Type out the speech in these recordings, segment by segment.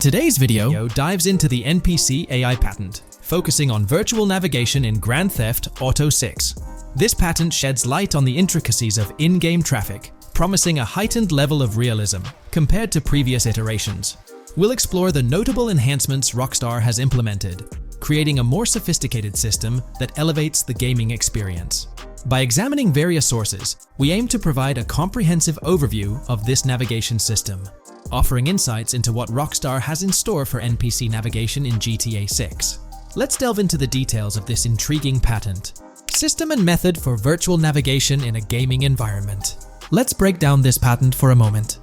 Today's video dives into the NPC AI patent, focusing on virtual navigation in Grand Theft Auto 6. This patent sheds light on the intricacies of in-game traffic, promising a heightened level of realism compared to previous iterations. We'll explore the notable enhancements Rockstar has implemented, creating a more sophisticated system that elevates the gaming experience. By examining various sources, we aim to provide a comprehensive overview of this navigation system, offering insights into what Rockstar has in store for NPC navigation in GTA 6. Let's delve into the details of this intriguing patent. System and method for virtual navigation in a gaming environment. Let's break down this patent for a moment.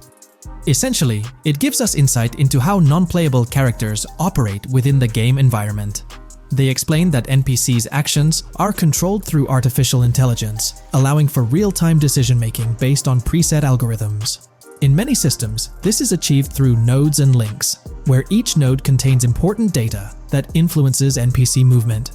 Essentially, it gives us insight into how non-playable characters operate within the game environment. They explain that NPCs' actions are controlled through artificial intelligence, allowing for real-time decision-making based on preset algorithms. In many systems, this is achieved through nodes and links, where each node contains important data that influences NPC movement.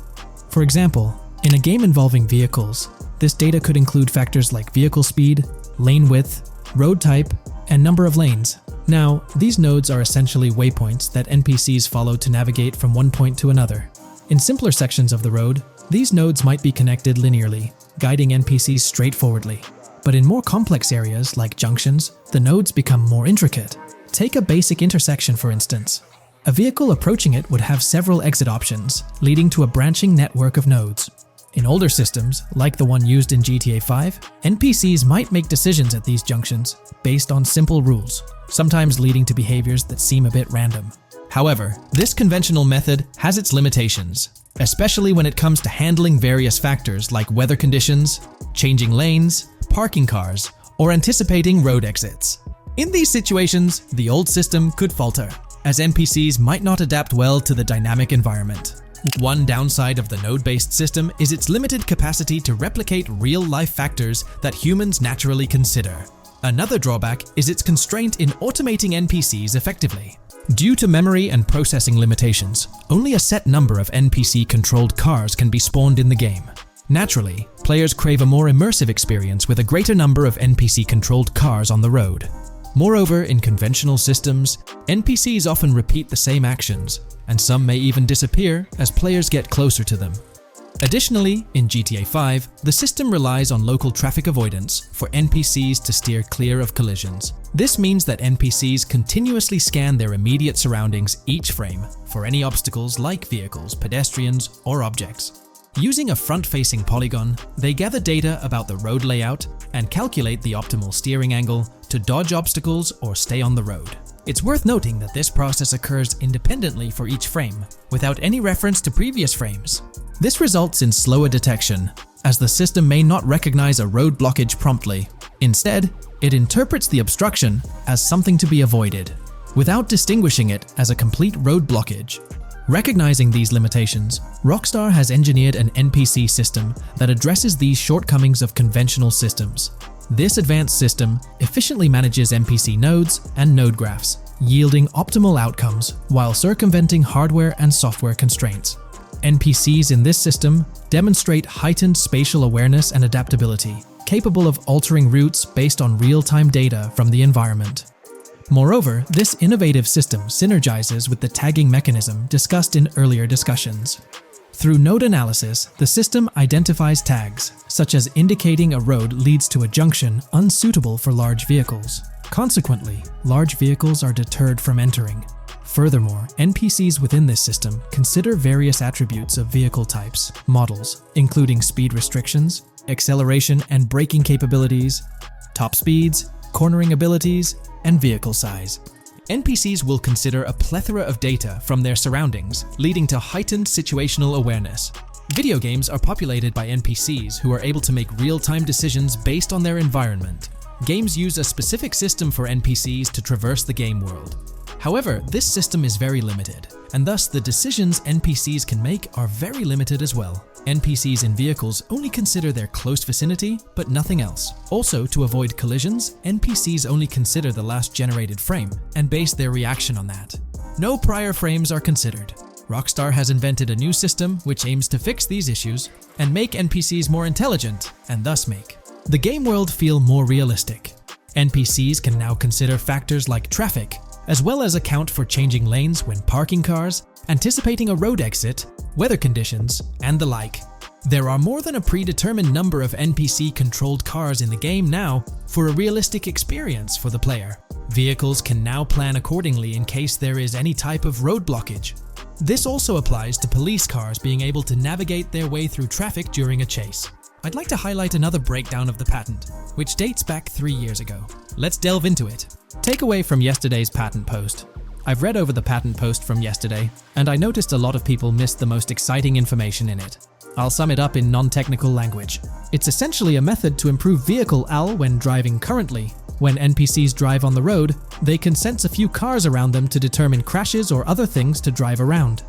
For example, in a game involving vehicles, this data could include factors like vehicle speed, lane width, road type, and number of lanes. Now, these nodes are essentially waypoints that NPCs follow to navigate from one point to another. In simpler sections of the road, these nodes might be connected linearly, guiding NPCs straightforwardly. But in more complex areas, like junctions, the nodes become more intricate. Take a basic intersection, for instance. A vehicle approaching it would have several exit options, leading to a branching network of nodes. In older systems, like the one used in GTA 5, NPCs might make decisions at these junctions based on simple rules, sometimes leading to behaviors that seem a bit random. However, this conventional method has its limitations, especially when it comes to handling various factors like weather conditions, changing lanes, parking cars, or anticipating road exits. In these situations, the old system could falter, as NPCs might not adapt well to the dynamic environment. One downside of the node-based system is its limited capacity to replicate real-life factors that humans naturally consider. Another drawback is its constraint in automating NPCs effectively. Due to memory and processing limitations, only a set number of NPC-controlled cars can be spawned in the game. Naturally, players crave a more immersive experience with a greater number of NPC-controlled cars on the road. Moreover, in conventional systems, NPCs often repeat the same actions, and some may even disappear as players get closer to them. Additionally, in GTA 5, the system relies on local traffic avoidance for NPCs to steer clear of collisions. This means that NPCs continuously scan their immediate surroundings each frame for any obstacles like vehicles, pedestrians, or objects. Using a front-facing polygon, they gather data about the road layout and calculate the optimal steering angle to dodge obstacles or stay on the road. It's worth noting that this process occurs independently for each frame, without any reference to previous frames. This results in slower detection, as the system may not recognize a road blockage promptly. Instead, it interprets the obstruction as something to be avoided, without distinguishing it as a complete road blockage. Recognizing these limitations, Rockstar has engineered an NPC system that addresses these shortcomings of conventional systems. This advanced system efficiently manages NPC nodes and node graphs, yielding optimal outcomes while circumventing hardware and software constraints. NPCs in this system demonstrate heightened spatial awareness and adaptability, capable of altering routes based on real-time data from the environment. Moreover, this innovative system synergizes with the tagging mechanism discussed in earlier discussions. Through node analysis, the system identifies tags, such as indicating a road leads to a junction unsuitable for large vehicles. Consequently, large vehicles are deterred from entering. Furthermore, NPCs within this system consider various attributes of vehicle types, models, including speed restrictions, acceleration and braking capabilities, top speeds, cornering abilities, and vehicle size. NPCs will consider a plethora of data from their surroundings, leading to heightened situational awareness. Video games are populated by NPCs who are able to make real-time decisions based on their environment. Games use a specific system for NPCs to traverse the game world. However, this system is very limited, and thus the decisions NPCs can make are very limited as well. NPCs in vehicles only consider their close vicinity, but nothing else. Also, to avoid collisions, NPCs only consider the last generated frame and base their reaction on that. No prior frames are considered. Rockstar has invented a new system which aims to fix these issues and make NPCs more intelligent, and thus make the game world feel more realistic. NPCs can now consider factors like traffic, as well as account for changing lanes when parking cars, anticipating a road exit, weather conditions, and the like. There are more than a predetermined number of NPC-controlled cars in the game now for a realistic experience for the player. Vehicles can now plan accordingly in case there is any type of road blockage. This also applies to police cars being able to navigate their way through traffic during a chase. I'd like to highlight another breakdown of the patent, which dates back 3 years ago. Let's delve into it. Takeaway from yesterday's patent post. I've read over the patent post from yesterday, and I noticed a lot of people missed the most exciting information in it. I'll sum it up in non-technical language. It's essentially a method to improve vehicle AL when driving currently. When NPCs drive on the road, they can sense a few cars around them to determine crashes or other things to drive around.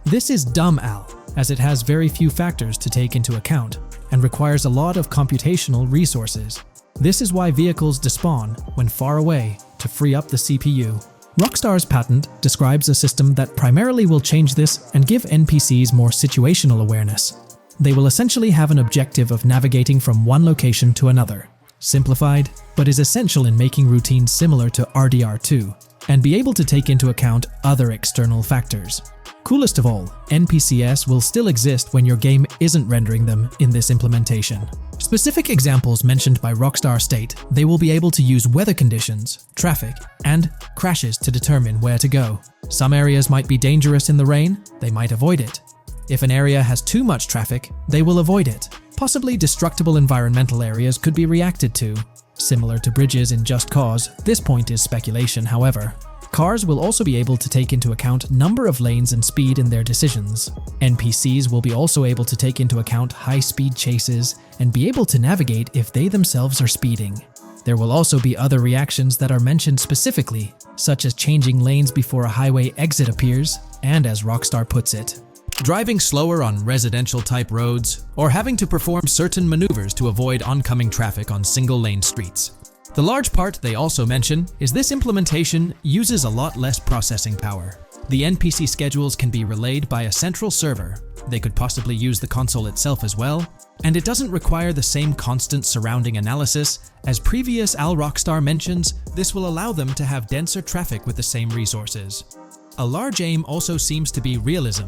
This is dumb AL, as it has very few factors to take into account, and requires a lot of computational resources. This is why vehicles despawn when far away to free up the CPU. Rockstar's patent describes a system that primarily will change this and give NPCs more situational awareness. They will essentially have an objective of navigating from one location to another. Simplified, but is essential in making routines similar to RDR2, and be able to take into account other external factors. Coolest of all, NPCs will still exist when your game isn't rendering them in this implementation. Specific examples mentioned by Rockstar state they will be able to use weather conditions, traffic, and crashes to determine where to go. Some areas might be dangerous in the rain, they might avoid it. If an area has too much traffic, they will avoid it. Possibly destructible environmental areas could be reacted to. Similar to bridges in Just Cause, this point is speculation, however. Cars will also be able to take into account number of lanes and speed in their decisions. NPCs will be also able to take into account high-speed chases and be able to navigate if they themselves are speeding. There will also be other reactions that are mentioned specifically, such as changing lanes before a highway exit appears, and as Rockstar puts it, driving slower on residential-type roads, or having to perform certain maneuvers to avoid oncoming traffic on single-lane streets. The large part they also mention is this implementation uses a lot less processing power. The NPC schedules can be relayed by a central server. They could possibly use the console itself as well, and it doesn't require the same constant surrounding analysis. As previous Rockstar mentions, this will allow them to have denser traffic with the same resources. A large aim also seems to be realism.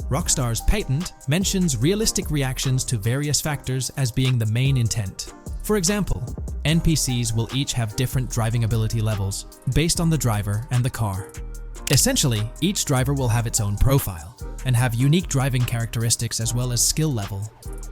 Rockstar's patent mentions realistic reactions to various factors as being the main intent. For example, NPCs will each have different driving ability levels based on the driver and the car. Essentially, each driver will have its own profile and have unique driving characteristics as well as skill level.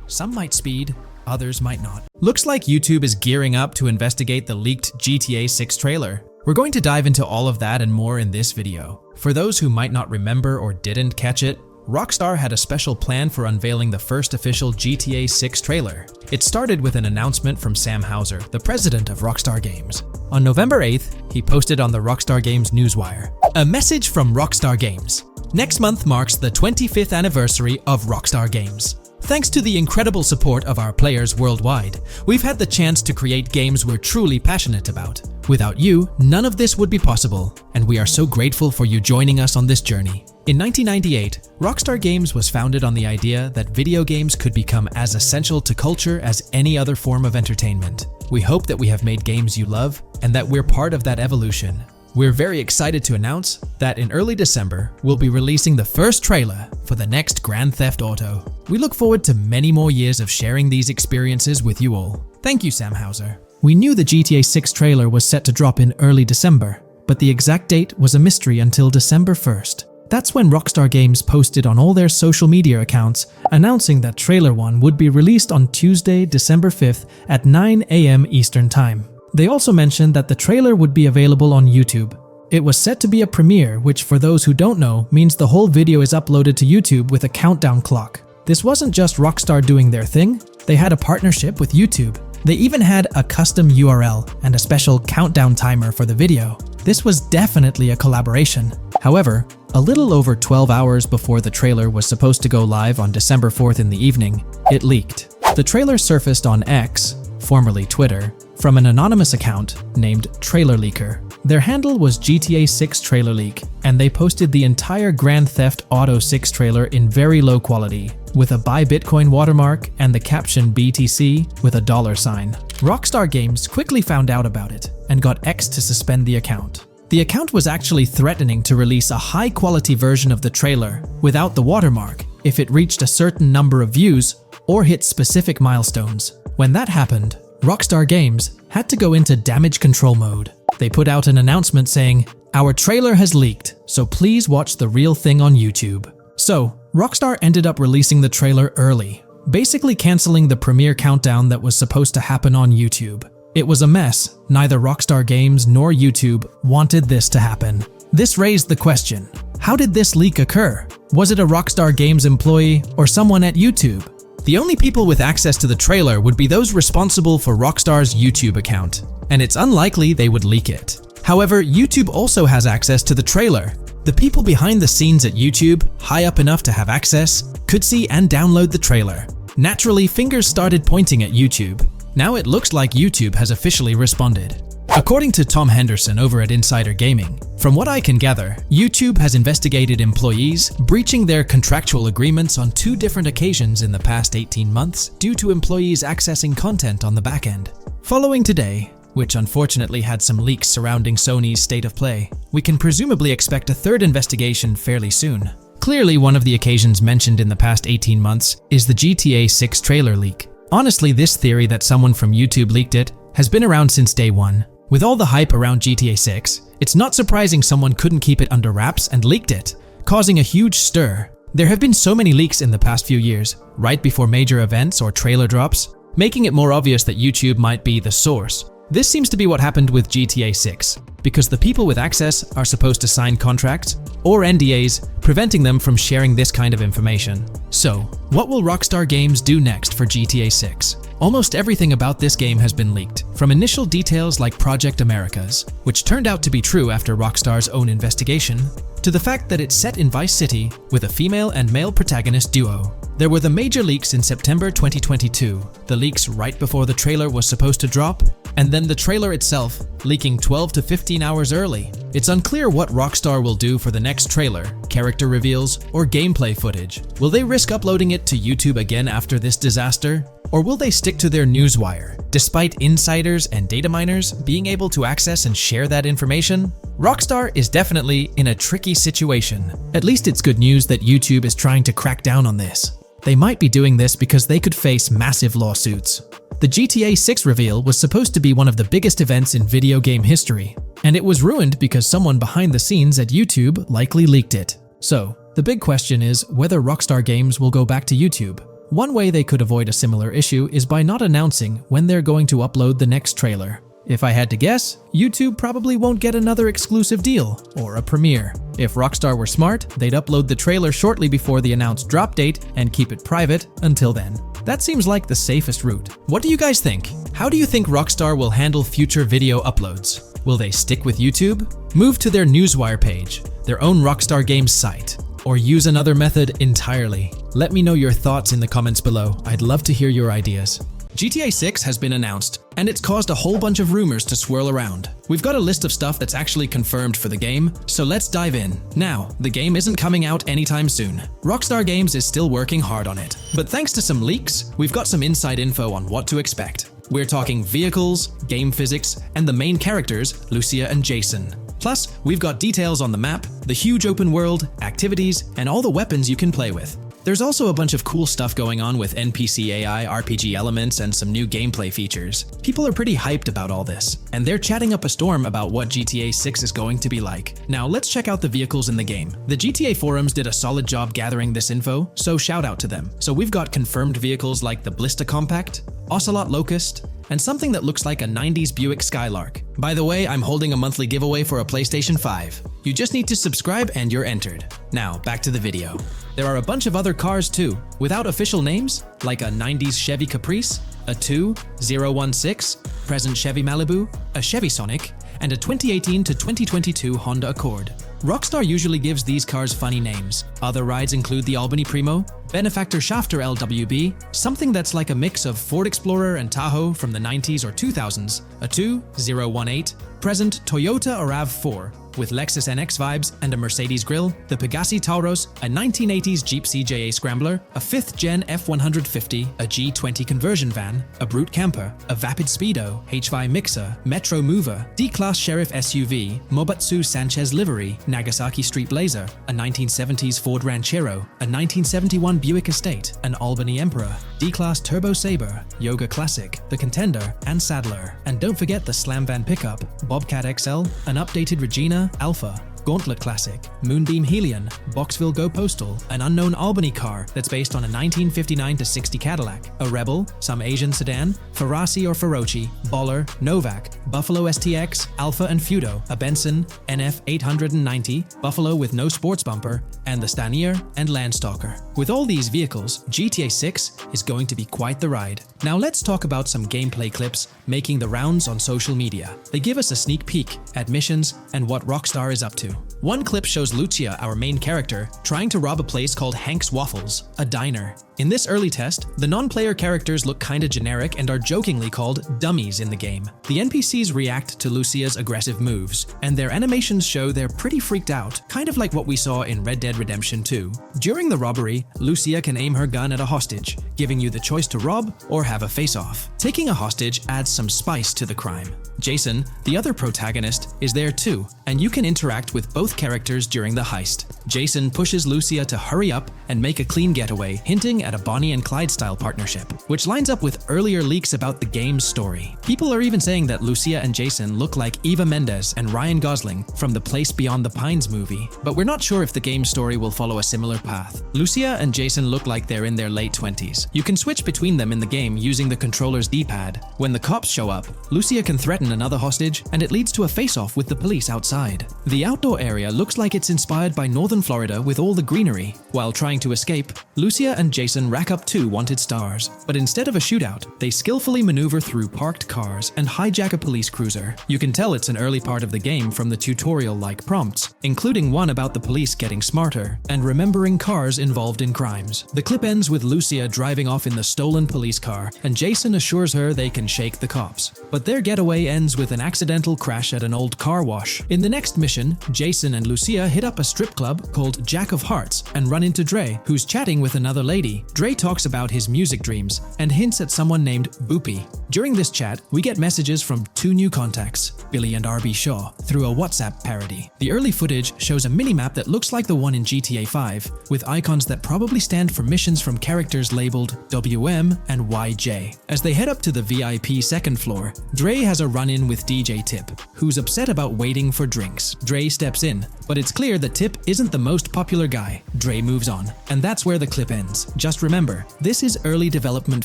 Some might speed, others might not. Looks like YouTube is gearing up to investigate the leaked GTA 6 trailer. We're going to dive into all of that and more in this video. For those who might not remember or didn't catch it, Rockstar had a special plan for unveiling the first official GTA 6 trailer. It started with an announcement from Sam Houser, the president of Rockstar Games. On November 8th, he posted on the Rockstar Games newswire, "A message from Rockstar Games. Next month marks the 25th anniversary of Rockstar Games. Thanks to the incredible support of our players worldwide, we've had the chance to create games we're truly passionate about. Without you, none of this would be possible, and we are so grateful for you joining us on this journey." In 1998, Rockstar Games was founded on the idea that video games could become as essential to culture as any other form of entertainment. We hope that we have made games you love, and that we're part of that evolution. We're very excited to announce that in early December, we'll be releasing the first trailer for the next Grand Theft Auto. We look forward to many more years of sharing these experiences with you all. Thank you, Sam Houser. We knew the GTA 6 trailer was set to drop in early December, but the exact date was a mystery until December 1st. That's when Rockstar Games posted on all their social media accounts announcing that Trailer 1 would be released on Tuesday, December 5th at 9 a.m. Eastern Time. They also mentioned that the trailer would be available on YouTube. It was set to be a premiere, which for those who don't know, means the whole video is uploaded to YouTube with a countdown clock. This wasn't just Rockstar doing their thing, they had a partnership with YouTube. They even had a custom URL and a special countdown timer for the video. This was definitely a collaboration. However, a little over 12 hours before the trailer was supposed to go live on December 4th in the evening, it leaked. The trailer surfaced on X, formerly Twitter, from an anonymous account named Trailer Leaker. Their handle was GTA 6 Trailer Leak, and they posted the entire Grand Theft Auto 6 trailer in very low quality, with a Buy Bitcoin watermark and the caption BTC with a $sign. Rockstar Games quickly found out about it and got X to suspend the account. The account was actually threatening to release a high-quality version of the trailer without the watermark if it reached a certain number of views or hit specific milestones. When that happened, Rockstar Games had to go into damage control mode. They put out an announcement saying, "Our trailer has leaked, so please watch the real thing on YouTube." So, Rockstar ended up releasing the trailer early, basically canceling the premiere countdown that was supposed to happen on YouTube. It was a mess. Neither Rockstar Games nor YouTube wanted this to happen. This raised the question, how did this leak occur? Was it a Rockstar Games employee or someone at YouTube? The only people with access to the trailer would be those responsible for Rockstar's YouTube account, and it's unlikely they would leak it. However, YouTube also has access to the trailer. The people behind the scenes at YouTube, high up enough to have access, could see and download the trailer. Naturally, fingers started pointing at YouTube. Now it looks like YouTube has officially responded. According to Tom Henderson over at Insider Gaming, from what I can gather, YouTube has investigated employees breaching their contractual agreements on 2 different occasions in the past 18 months due to employees accessing content on the back end. Following today, which unfortunately had some leaks surrounding Sony's state of play, we can presumably expect a 3rd investigation fairly soon. Clearly, one of the occasions mentioned in the past 18 months is the GTA 6 trailer leak. Honestly, this theory that someone from YouTube leaked it has been around since day one. With all the hype around GTA 6, it's not surprising someone couldn't keep it under wraps and leaked it, causing a huge stir. There have been so many leaks in the past few years, right before major events or trailer drops, making it more obvious that YouTube might be the source. This seems to be what happened with GTA 6, because the people with access are supposed to sign contracts or NDAs, preventing them from sharing this kind of information. So, what will Rockstar Games do next for GTA 6? Almost everything about this game has been leaked, from initial details like Project Americas, which turned out to be true after Rockstar's own investigation, to the fact that it's set in Vice City with a female and male protagonist duo. There were the major leaks in September 2022, the leaks right before the trailer was supposed to drop, and then the trailer itself leaking 12 to 15 hours early. It's unclear what Rockstar will do for the next trailer, character reveals, or gameplay footage. Will they risk uploading it to YouTube again after this disaster? Or will they stick to their newswire, despite insiders and data miners being able to access and share that information? Rockstar is definitely in a tricky situation. At least it's good news that YouTube is trying to crack down on this. They might be doing this because they could face massive lawsuits. The GTA 6 reveal was supposed to be one of the biggest events in video game history, and it was ruined because someone behind the scenes at YouTube likely leaked it. So, the big question is whether Rockstar Games will go back to YouTube. One way they could avoid a similar issue is by not announcing when they're going to upload the next trailer. If I had to guess, YouTube probably won't get another exclusive deal or a premiere. If Rockstar were smart, they'd upload the trailer shortly before the announced drop date and keep it private until then. That seems like the safest route. What do you guys think? How do you think Rockstar will handle future video uploads? Will they stick with YouTube, move to their newswire page, their own Rockstar Games site, or use another method entirely? Let me know your thoughts in the comments below. I'd love to hear your ideas. GTA 6 has been announced, and it's caused a whole bunch of rumors to swirl around. We've got a list of stuff that's actually confirmed for the game, so let's dive in. Now, the game isn't coming out anytime soon. Rockstar Games is still working hard on it. But thanks to some leaks, we've got some inside info on what to expect. We're talking vehicles, game physics, and the main characters, Lucia and Jason. Plus, we've got details on the map, the huge open world, activities, and all the weapons you can play with. There's also a bunch of cool stuff going on with NPC AI, RPG elements, and some new gameplay features. People are pretty hyped about all this, and they're chatting up a storm about what GTA 6 is going to be like. Now let's check out the vehicles in the game. The GTA forums did a solid job gathering this info, so shout out to them. So we've got confirmed vehicles like the Blista Compact, Ocelot Locust, and something that looks like a 90s Buick Skylark. By the way, I'm holding a monthly giveaway for a PlayStation 5. You just need to subscribe and you're entered. Now, back to the video. There are a bunch of other cars too, without official names, like a 90s Chevy Caprice, a 2016 present Chevy Malibu, a Chevy Sonic, and a 2018 to 2022 Honda Accord. Rockstar usually gives these cars funny names. Other rides include the Albany Primo, Benefactor Shafter LWB, something that's like a mix of Ford Explorer and Tahoe from the 90s or 2000s, a 2018 present Toyota Arav 4, with Lexus NX vibes and a Mercedes grille, the Pegassi Tauros, a 1980s Jeep CJA Scrambler, a 5th-gen F150, a G20 conversion van, a Brute camper, a Vapid Speedo, HY Mixer, Metro Mover, D-Class Sheriff SUV, Mobatsu Sanchez livery, Nagasaki Street Blazer, a 1970s Ford Ranchero, a 1971 Buick Estate, an Albany Emperor, D-Class Turbo Sabre, Yoga Classic, the Contender, and Sadler. And don't forget the Slam Van pickup, Bobcat XL, an updated Regina, Alpha, Gauntlet Classic, Moonbeam Helion, Boxville Go Postal, an unknown Albany car that's based on a 1959-60 Cadillac, a Rebel, some Asian sedan, Ferrari or Feroci, Baller, Novak, Buffalo STX, Alpha and Feudo, a Benson, NF 890, Buffalo with no sports bumper, and the Stanier and Landstalker. With all these vehicles, GTA 6 is going to be quite the ride. Now let's talk about some gameplay clips making the rounds on social media. They give us a sneak peek at missions and what Rockstar is up to. One clip shows Lucia, our main character, trying to rob a place called Hank's Waffles, a diner. In this early test, the non-player characters look kinda generic and are jokingly called dummies in the game. The NPCs react to Lucia's aggressive moves, and their animations show they're pretty freaked out, kind of like what we saw in Red Dead Redemption 2. During the robbery, Lucia can aim her gun at a hostage, giving you the choice to rob or have a face-off. Taking a hostage adds some spice to the crime. Jason, the other protagonist, is there too, and you can interact with both characters during the heist. Jason pushes Lucia to hurry up and make a clean getaway, hinting at a Bonnie and Clyde-style partnership, which lines up with earlier leaks about the game's story. People are even saying that Lucia and Jason look like Eva Mendes and Ryan Gosling from the Place Beyond the Pines movie, but we're not sure if the game's story will follow a similar path. Lucia and Jason look like they're in their late 20s. You can switch between them in the game using the controller's D-pad. When the cops show up, Lucia can threaten another hostage, and it leads to a face-off with the police outside. The outdoor area looks like it's inspired by northern Florida with all the greenery. While trying to escape, Lucia and Jason rack up 2 wanted stars. But instead of a shootout, they skillfully maneuver through parked cars and hijack a police cruiser. You can tell it's an early part of the game from the tutorial-like prompts, including one about the police getting smarter and remembering cars involved in crimes. The clip ends with Lucia driving off in the stolen police car, and Jason assures her they can shake the cops. But their getaway ends with an accidental crash at an old car wash. In the next mission, Jason and Lucia hit up a strip club called Jack of Hearts and run into Dre, who's chatting with another lady. Dre talks about his music dreams and hints at someone named Boopy. During this chat, we get messages from 2 new contacts, Billy and RB Shaw, through a WhatsApp parody. The early footage shows a minimap that looks like the one in GTA 5, with icons that probably stand for missions from characters labeled WM and YJ. As they head up to the VIP second floor, Dre has a run-in with DJ Tip, who's upset about waiting for drinks. Dre steps in, but it's clear that Tip isn't the most popular guy. Dre moves on, and that's where the clip ends. Just remember, this is early development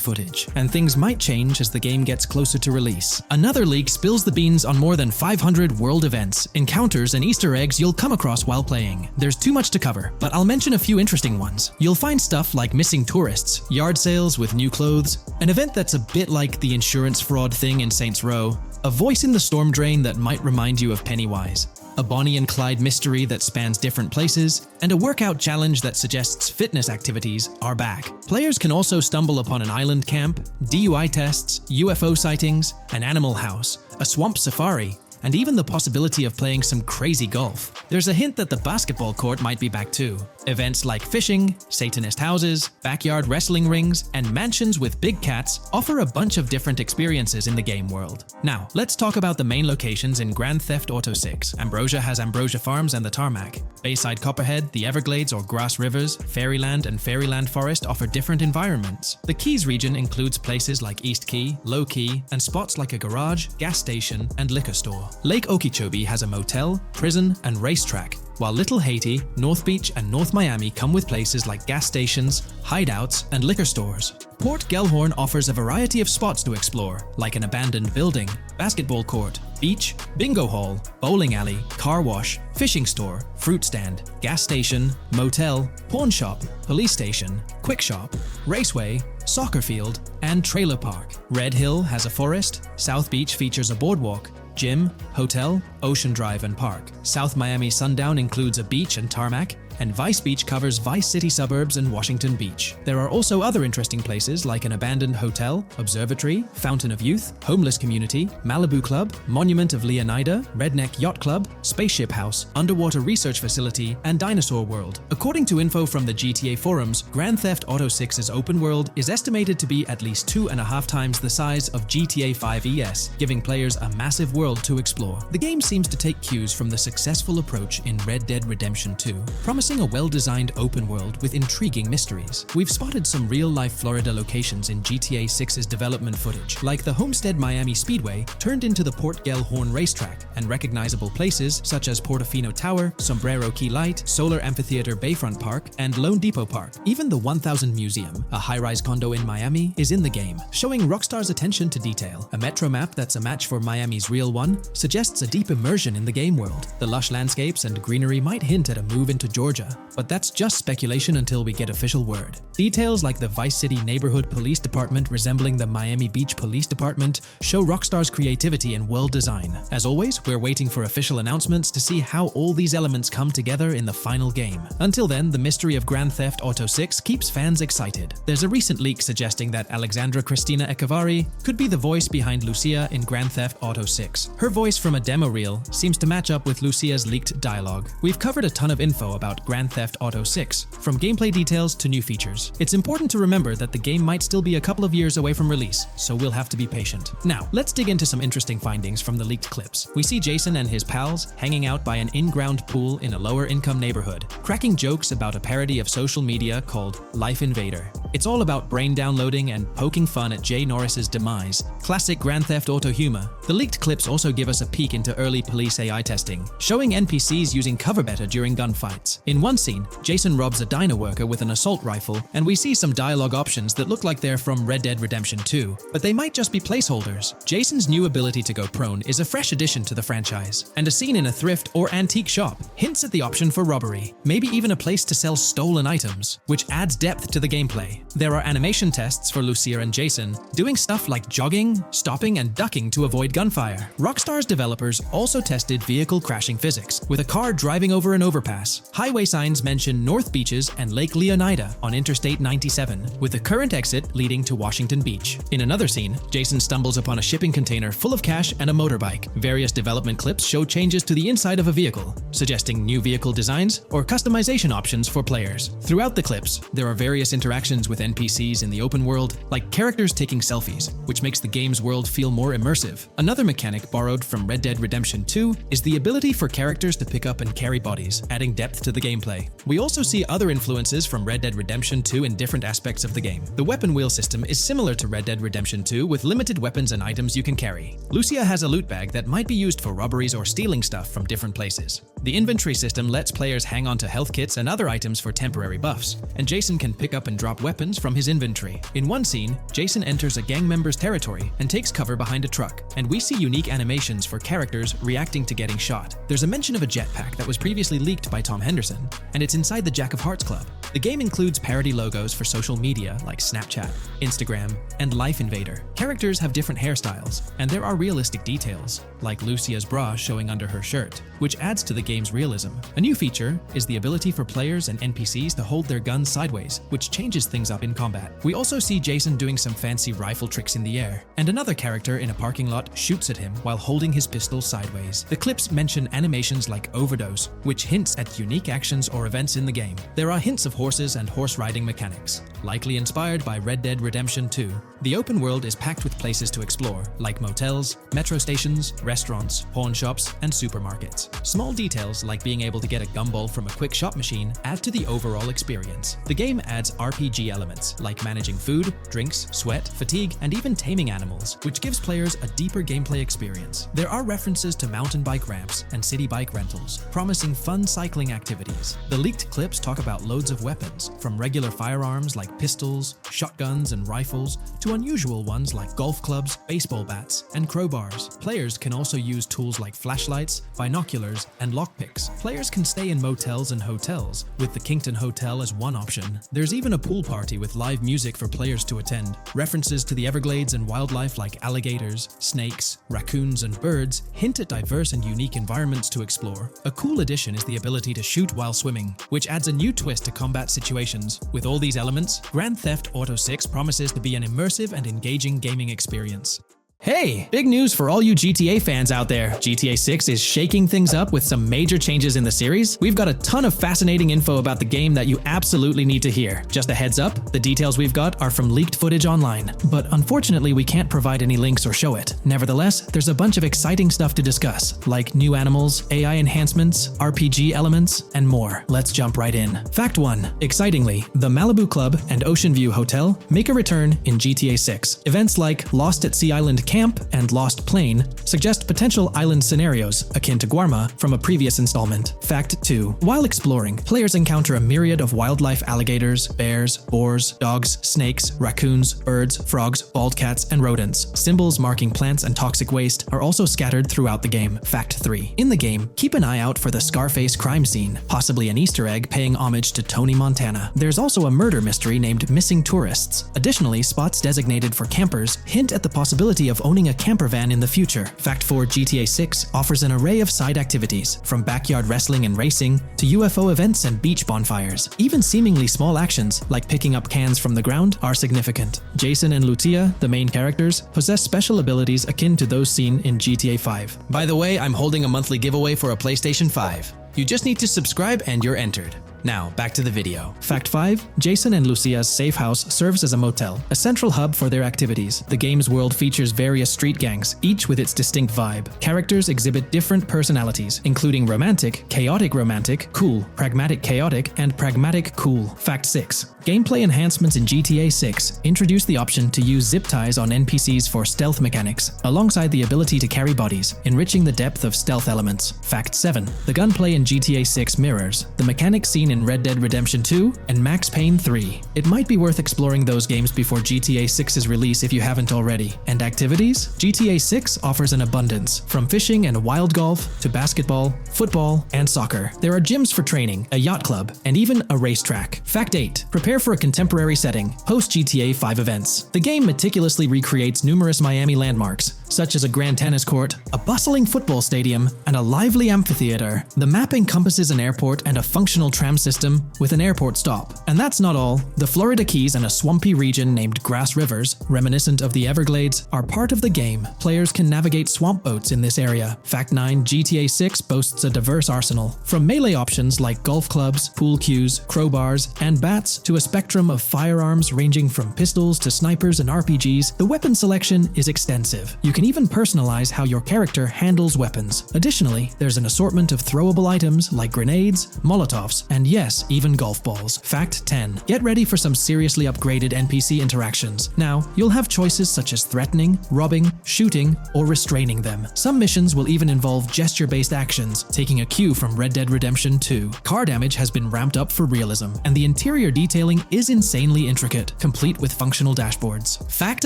footage, and things might change as the game gets closer to release. Another leak spills the beans on more than 500 world events, encounters, and Easter eggs you'll come across while playing. There's too much to cover, but I'll mention a few interesting ones. You'll find stuff like missing tourists, yard sales with new clothes, an event that's a bit like the insurance fraud thing in Saints Row, a voice in the storm drain that might remind you of Pennywise, a Bonnie and Clyde mystery that spans different places, and a workout challenge that suggests fitness activities are back. Players can also stumble upon an island camp, DUI tests, UFO sightings, an animal house, a swamp safari, and even the possibility of playing some crazy golf. There's a hint that the basketball court might be back too. Events like fishing, Satanist houses, backyard wrestling rings, and mansions with big cats offer a bunch of different experiences in the game world. Now, let's talk about the main locations in Grand Theft Auto 6. Ambrosia has Ambrosia Farms and the Tarmac. Bayside Copperhead, the Everglades or Grass Rivers, Fairyland and Fairyland Forest offer different environments. The Keys region includes places like East Key, Low Key, and spots like a garage, gas station, and liquor store. Lake Okeechobee has a motel, prison, and racetrack, while Little Haiti, North Beach, and North Miami come with places like gas stations, hideouts, and liquor stores. Port Gellhorn offers a variety of spots to explore, like an abandoned building, basketball court, beach, bingo hall, bowling alley, car wash, fishing store, fruit stand, gas station, motel, pawn shop, police station, quick shop, raceway, soccer field, and trailer park. Red Hill has a forest, South Beach features a boardwalk, gym, hotel, Ocean Drive and Park. South Miami Sundown includes a beach and tarmac, and Vice Beach covers Vice City suburbs and Washington Beach. There are also other interesting places like an abandoned hotel, observatory, Fountain of Youth, homeless community, Malibu Club, Monument of Leonida, Redneck Yacht Club, Spaceship House, underwater research facility, and Dinosaur World. According to info from the GTA forums, Grand Theft Auto 6's open world is estimated to be at least 2.5 times the size of GTA 5 ES, giving players a massive world to explore. The game seems to take cues from the successful approach in Red Dead Redemption 2, promising a well-designed open world with intriguing mysteries. We've spotted some real-life Florida locations in GTA 6's development footage, like the Homestead Miami Speedway turned into the Port Gellhorn racetrack, and recognizable places such as Portofino Tower, Sombrero Key Light, Solar Amphitheater Bayfront Park, and Lone Depot Park. Even the 1000 Museum, a high-rise condo in Miami, is in the game, showing Rockstar's attention to detail. A metro map that's a match for Miami's real one suggests a deep immersion in the game world. The lush landscapes and greenery might hint at a move into Georgia, but that's just speculation until we get official word. Details like the Vice City Neighborhood Police Department resembling the Miami Beach Police Department show Rockstar's creativity in world design. As always, we're waiting for official announcements to see how all these elements come together in the final game. Until then, the mystery of Grand Theft Auto 6 keeps fans excited. There's a recent leak suggesting that Alexandra Christina Echevarri could be the voice behind Lucia in Grand Theft Auto 6. Her voice from a demo reel seems to match up with Lucia's leaked dialogue. We've covered a ton of info about Grand Theft Auto 6, from gameplay details to new features. It's important to remember that the game might still be a couple of years away from release, so we'll have to be patient. Now, let's dig into some interesting findings from the leaked clips. We see Jason and his pals hanging out by an in-ground pool in a lower-income neighborhood, cracking jokes about a parody of social media called Life Invader. It's all about brain downloading and poking fun at Jay Norris's demise. Classic Grand Theft Auto humor. The leaked clips also give us a peek into early police AI testing, showing NPCs using cover better during gunfights. In one scene, Jason robs a diner worker with an assault rifle, and we see some dialogue options that look like they're from Red Dead Redemption 2, but they might just be placeholders. Jason's new ability to go prone is a fresh addition to the franchise, and a scene in a thrift or antique shop hints at the option for robbery, maybe even a place to sell stolen items, which adds depth to the gameplay. There are animation tests for Lucia and Jason, doing stuff like jogging, stopping, and ducking to avoid gunfire. Rockstar's developers also tested vehicle crashing physics, with a car driving over an overpass. Highway signs mention North Beaches and Lake Leonida on Interstate 97, with the current exit leading to Washington Beach. In another scene, Jason stumbles upon a shipping container full of cash and a motorbike. Various development clips show changes to the inside of a vehicle, suggesting new vehicle designs or customization options for players. Throughout the clips, there are various interactions with NPCs in the open world, like characters taking selfies, which makes the game's world feel more immersive. Another mechanic borrowed from Red Dead Redemption 2 is the ability for characters to pick up and carry bodies, adding depth to the gameplay. We also see other influences from Red Dead Redemption 2 in different aspects of the game. The weapon wheel system is similar to Red Dead Redemption 2 with limited weapons and items you can carry. Lucia has a loot bag that might be used for robberies or stealing stuff from different places. The inventory system lets players hang on to health kits and other items for temporary buffs, and Jason can pick up and drop weapons from his inventory. In one scene, Jason enters a gang member's territory and takes cover behind a truck, and we see unique animations for characters reacting to getting shot. There's a mention of a jetpack that was previously leaked by Tom Henderson, and it's inside the Jack of Hearts Club. The game includes parody logos for social media like Snapchat, Instagram, and Life Invader. Characters have different hairstyles, and there are realistic details, like Lucia's bra showing under her shirt, which adds to the game's realism. A new feature is the ability for players and NPCs to hold their guns sideways, which changes things up in combat. We also see Jason doing some fancy rifle tricks in the air, and another character in a parking lot shoots at him while holding his pistol sideways. The clips mention animations like overdose, which hints at unique actions or events in the game. There are hints of horses and horse riding mechanics, likely inspired by Red Dead Redemption 2. The open world is packed with places to explore, like motels, metro stations, restaurants, pawn shops, and supermarkets. Small details like being able to get a gumball from a quick shop machine add to the overall experience. The game adds RPG elements, like managing food, drinks, sweat, fatigue, and even taming animals, which gives players a deeper gameplay experience. There are references to mountain bike ramps and city bike rentals, promising fun cycling activities. The leaked clips talk about loads of weapons, from regular firearms like like pistols, shotguns, and rifles to unusual ones like golf clubs, baseball bats, and crowbars. Players can also use tools like flashlights, binoculars, and lockpicks. Players can stay in motels and hotels, with the Kington Hotel as one option. There's even a pool party with live music for players to attend. References to the Everglades and wildlife like alligators, snakes, raccoons, and birds hint at diverse and unique environments to explore. A cool addition is the ability to shoot while swimming, which adds a new twist to combat situations. With all these elements, Grand Theft Auto 6 promises to be an immersive and engaging gaming experience. Hey, big news for all you GTA fans out there. GTA 6 is shaking things up with some major changes in the series. We've got a ton of fascinating info about the game that you absolutely need to hear. Just a heads up, the details we've got are from leaked footage online, but unfortunately we can't provide any links or show it. Nevertheless, there's a bunch of exciting stuff to discuss, like new animals, AI enhancements, RPG elements, and more. Let's jump right in. Fact 1. Excitingly, the Malibu Club and Ocean View Hotel make a return in GTA 6. Events like Lost at Sea Island Camp and Lost Plane suggest potential island scenarios akin to Guarma from a previous installment. Fact 2. While exploring, players encounter a myriad of wildlife: alligators, bears, boars, dogs, snakes, raccoons, birds, frogs, bald cats, and rodents. Symbols marking plants and toxic waste are also scattered throughout the game. Fact 3. In the game, keep an eye out for the Scarface crime scene, possibly an Easter egg paying homage to Tony Montana. There's also a murder mystery named Missing Tourists. Additionally, spots designated for campers hint at the possibility of owning a camper van in the future. Fact 4. GTA 6 offers an array of side activities, from backyard wrestling and racing to UFO events and beach bonfires. Even seemingly small actions, like picking up cans from the ground, are significant. Jason and Lucia, the main characters, possess special abilities akin to those seen in GTA 5. By the way, I'm holding a monthly giveaway for a PlayStation 5. You just need to subscribe and you're entered. Now, back to the video. Fact 5. Jason and Lucia's safe house serves as a motel, a central hub for their activities. The game's world features various street gangs, each with its distinct vibe. Characters exhibit different personalities, including romantic, chaotic romantic, cool, pragmatic chaotic, and pragmatic cool. Fact 6. Gameplay enhancements in GTA 6 introduce the option to use zip ties on NPCs for stealth mechanics, alongside the ability to carry bodies, enriching the depth of stealth elements. Fact 7. The gunplay in GTA 6 mirrors the mechanics seen in Red Dead Redemption 2 and Max Payne 3. It might be worth exploring those games before GTA 6's release if you haven't already. And activities? GTA 6 offers an abundance, from fishing and wild golf to basketball, football, and soccer. There are gyms for training, a yacht club, and even a racetrack. Fact 8. Prepare for a contemporary setting, post-GTA 5 events. The game meticulously recreates numerous Miami landmarks, such as a grand tennis court, a bustling football stadium, and a lively amphitheater. The map encompasses an airport and a functional tram system with an airport stop. And that's not all. The Florida Keys and a swampy region named Grass Rivers, reminiscent of the Everglades, are part of the game. Players can navigate swamp boats in this area. Fact 9. GTA 6 boasts a diverse arsenal. From melee options like golf clubs, pool cues, crowbars, and bats to a spectrum of firearms ranging from pistols to snipers and RPGs, the weapon selection is extensive. You can even personalize how your character handles weapons. Additionally, there's an assortment of throwable items like grenades, molotovs, and yes, even golf balls. Fact 10. Get ready for some seriously upgraded NPC interactions. Now, you'll have choices such as threatening, robbing, shooting, or restraining them. Some missions will even involve gesture-based actions, taking a cue from Red Dead Redemption 2. Car damage has been ramped up for realism, and the interior detailing is insanely intricate, complete with functional dashboards. Fact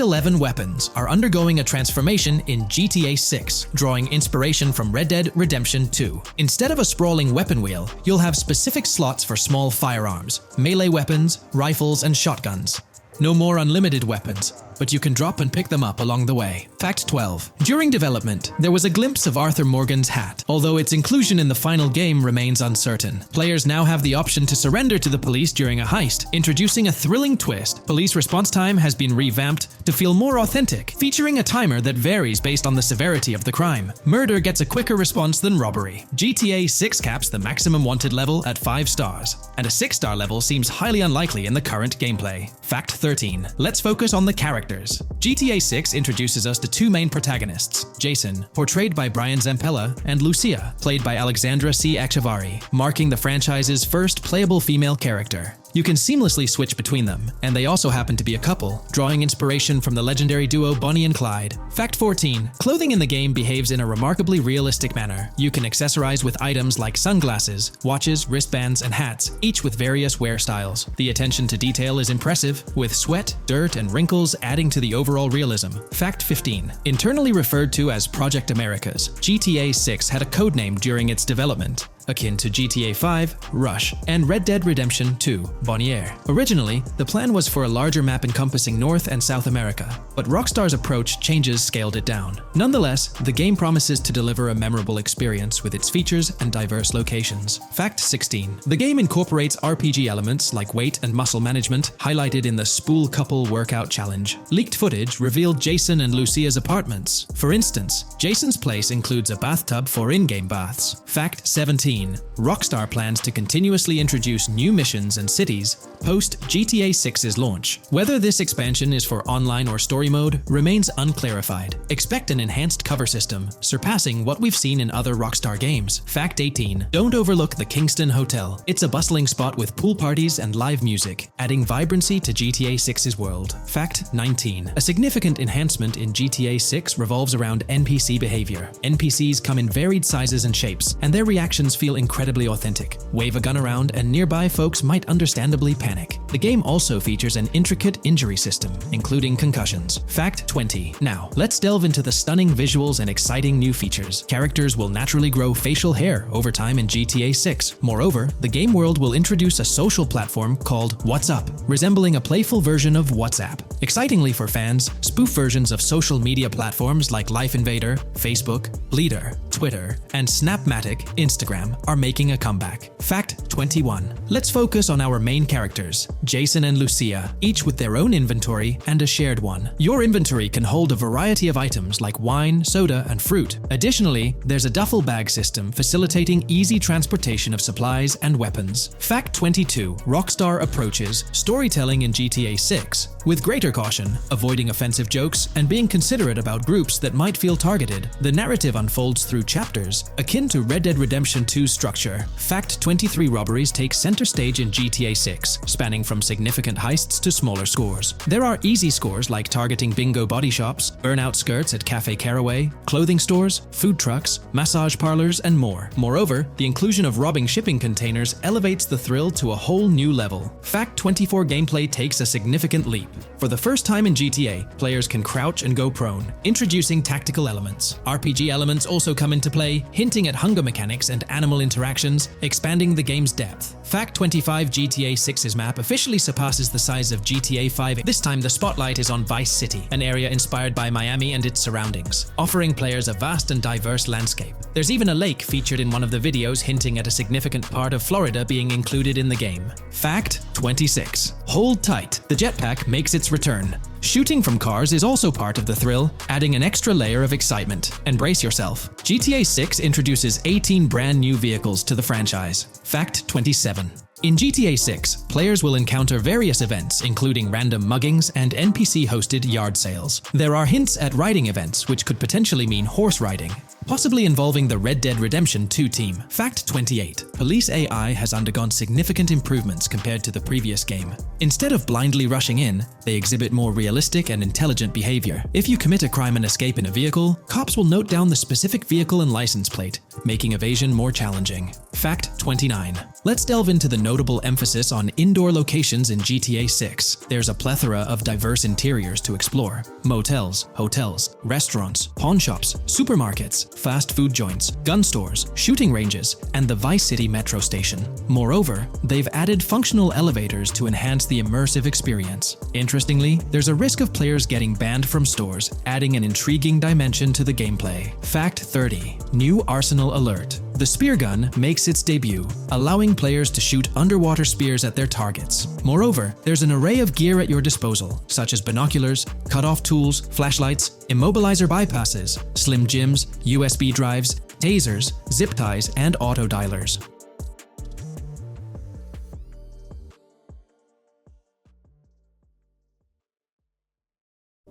11. Weapons are undergoing a transformation in GTA 6, drawing inspiration from Red Dead Redemption 2. Instead of a sprawling weapon wheel, you'll have specific slots for small firearms, melee weapons, rifles, and shotguns. No more unlimited weapons, but you can drop and pick them up along the way. Fact 12. During development, there was a glimpse of Arthur Morgan's hat, although its inclusion in the final game remains uncertain. Players now have the option to surrender to the police during a heist, introducing a thrilling twist. Police response time has been revamped to feel more authentic, featuring a timer that varies based on the severity of the crime. Murder gets a quicker response than robbery. GTA 6 caps the maximum wanted level at 5 stars, and a 6-star level seems highly unlikely in the current gameplay. Fact 13. Let's focus on the characters. GTA 6 introduces us to two main protagonists, Jason, portrayed by Brian Zampella, and Lucia, played by Alexandra C. Echevarri, marking the franchise's first playable female character. You can seamlessly switch between them, and they also happen to be a couple, drawing inspiration from the legendary duo Bonnie and Clyde. Fact 14. Clothing in the game behaves in a remarkably realistic manner. You can accessorize with items like sunglasses, watches, wristbands, and hats, each with various wear styles. The attention to detail is impressive, with sweat, dirt, and wrinkles adding to the overall realism. Fact 15. Internally referred to as Project Americas, GTA 6 had a codename during its development, akin to GTA 5, Rush, and Red Dead Redemption 2, Bonnier. Originally, the plan was for a larger map encompassing North and South America, but Rockstar's approach changes scaled it down. Nonetheless, the game promises to deliver a memorable experience with its features and diverse locations. Fact 16. The game incorporates RPG elements like weight and muscle management, highlighted in the Spool Couple Workout Challenge. Leaked footage revealed Jason and Lucia's apartments. For instance, Jason's place includes a bathtub for in-game baths. Fact 17. Rockstar plans to continuously introduce new missions and cities post GTA 6's launch. Whether this expansion is for online or story mode remains unclarified. Expect an enhanced cover system, surpassing what we've seen in other Rockstar games. Fact 18. Don't overlook the Kingston Hotel. It's a bustling spot with pool parties and live music, adding vibrancy to GTA 6's world. Fact 19. A significant enhancement in GTA 6 revolves around NPC behavior. NPCs come in varied sizes and shapes, and their reactions feel incredibly authentic. Wave a gun around and nearby folks might understandably panic. The game also features an intricate injury system, including concussions. Fact 20. Now, let's delve into the stunning visuals and exciting new features. Characters will naturally grow facial hair over time in GTA 6. Moreover, the game world will introduce a social platform called What's Up, resembling a playful version of WhatsApp. Excitingly for fans, spoof versions of social media platforms like Life Invader, Facebook, Bleeder, Twitter, and Snapmatic, Instagram, are making a comeback. Fact 21. Let's focus on our main characters, Jason and Lucia, each with their own inventory and a shared one. Your inventory can hold a variety of items like wine, soda, and fruit. Additionally, there's a duffel bag system facilitating easy transportation of supplies and weapons. Fact 22. Rockstar approaches storytelling in GTA 6 with greater caution, avoiding offensive jokes and being considerate about groups that might feel targeted. The narrative unfolds through chapters, akin to Red Dead Redemption 2's structure. Fact 23. Robberies take center stage in GTA 6, spanning from significant heists to smaller scores. There are easy scores like targeting bingo body shops, burnout skirts at Cafe Caraway, clothing stores, food trucks, massage parlors, and more. Moreover, the inclusion of robbing shipping containers elevates the thrill to a whole new level. Fact 24. Gameplay takes a significant leap. For the first time in GTA, players can crouch and go prone, introducing tactical elements. RPG elements also come into play, hinting at hunger mechanics and animal interactions, expanding the game's depth. Fact 25. GTA 6's map officially surpasses the size of GTA 5. This time the spotlight is on Vice City, an area inspired by Miami and its surroundings, offering players a vast and diverse landscape. There's even a lake featured in one of the videos, hinting at a significant part of Florida being included in the game. Fact 26. Hold tight, the jetpack makes its return. Shooting from cars is also part of the thrill, adding an extra layer of excitement. And brace yourself. GTA 6 introduces 18 brand new vehicles to the franchise. Fact 27. In GTA 6, players will encounter various events, including random muggings and NPC-hosted yard sales. There are hints at riding events, which could potentially mean horse riding, possibly involving the Red Dead Redemption 2 team. Fact 28. Police AI has undergone significant improvements compared to the previous game. Instead of blindly rushing in, they exhibit more realistic and intelligent behavior. If you commit a crime and escape in a vehicle, cops will note down the specific vehicle and license plate, making evasion more challenging. Fact 29. Let's delve into the notable emphasis on indoor locations in GTA 6. There's a plethora of diverse interiors to explore. Motels, hotels, restaurants, pawn shops, supermarkets, fast food joints, gun stores, shooting ranges, and the Vice City metro station. Moreover, they've added functional elevators to enhance the immersive experience. Interestingly, there's a risk of players getting banned from stores, adding an intriguing dimension to the gameplay. Fact 30. New Arsenal Alert. The spear gun makes its debut, allowing players to shoot underwater spears at their targets. Moreover, there's an array of gear at your disposal, such as binoculars, cut-off tools, flashlights, immobilizer bypasses, slim jims, USB drives, tasers, zip ties, and auto dialers.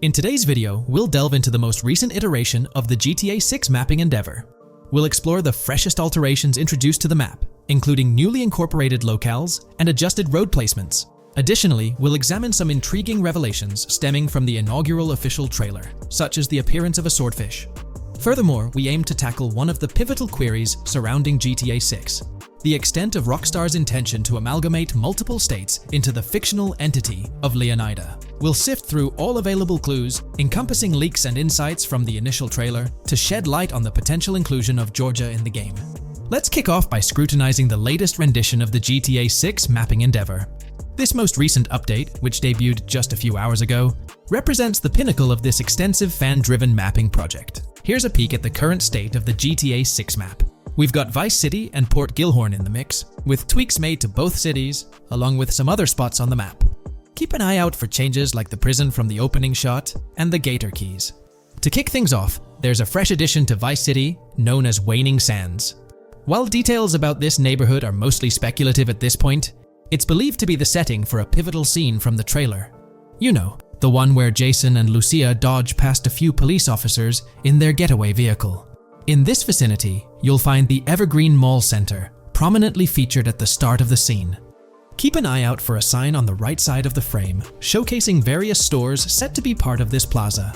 In today's video, we'll delve into the most recent iteration of the GTA 6 mapping endeavor. we'll explore the freshest alterations introduced to the map, including newly incorporated locales and adjusted road placements. Additionally, we'll examine some intriguing revelations stemming from the inaugural official trailer, such as the appearance of a swordfish. Furthermore, we aim to tackle one of the pivotal queries surrounding GTA 6, the extent of Rockstar's intention to amalgamate multiple states into the fictional entity of Leonida. We'll sift through all available clues, encompassing leaks and insights from the initial trailer, to shed light on the potential inclusion of Georgia in the game. Let's kick off by scrutinizing the latest rendition of the GTA 6 mapping endeavor. This most recent update, which debuted just a few hours ago, represents the pinnacle of this extensive fan-driven mapping project. Here's a peek at the current state of the GTA 6 map. We've got Vice City and Port Gilhorn in the mix, with tweaks made to both cities, along with some other spots on the map. Keep an eye out for changes like the prison from the opening shot and the Gator Keys. To kick things off, there's a fresh addition to Vice City known as Waning Sands. While details about this neighborhood are mostly speculative at this point, it's believed to be the setting for a pivotal scene from the trailer. You know, the one where Jason and Lucia dodge past a few police officers in their getaway vehicle. In this vicinity, you'll find the Evergreen Mall Center, prominently featured at the start of the scene. Keep an eye out for a sign on the right side of the frame, showcasing various stores set to be part of this plaza.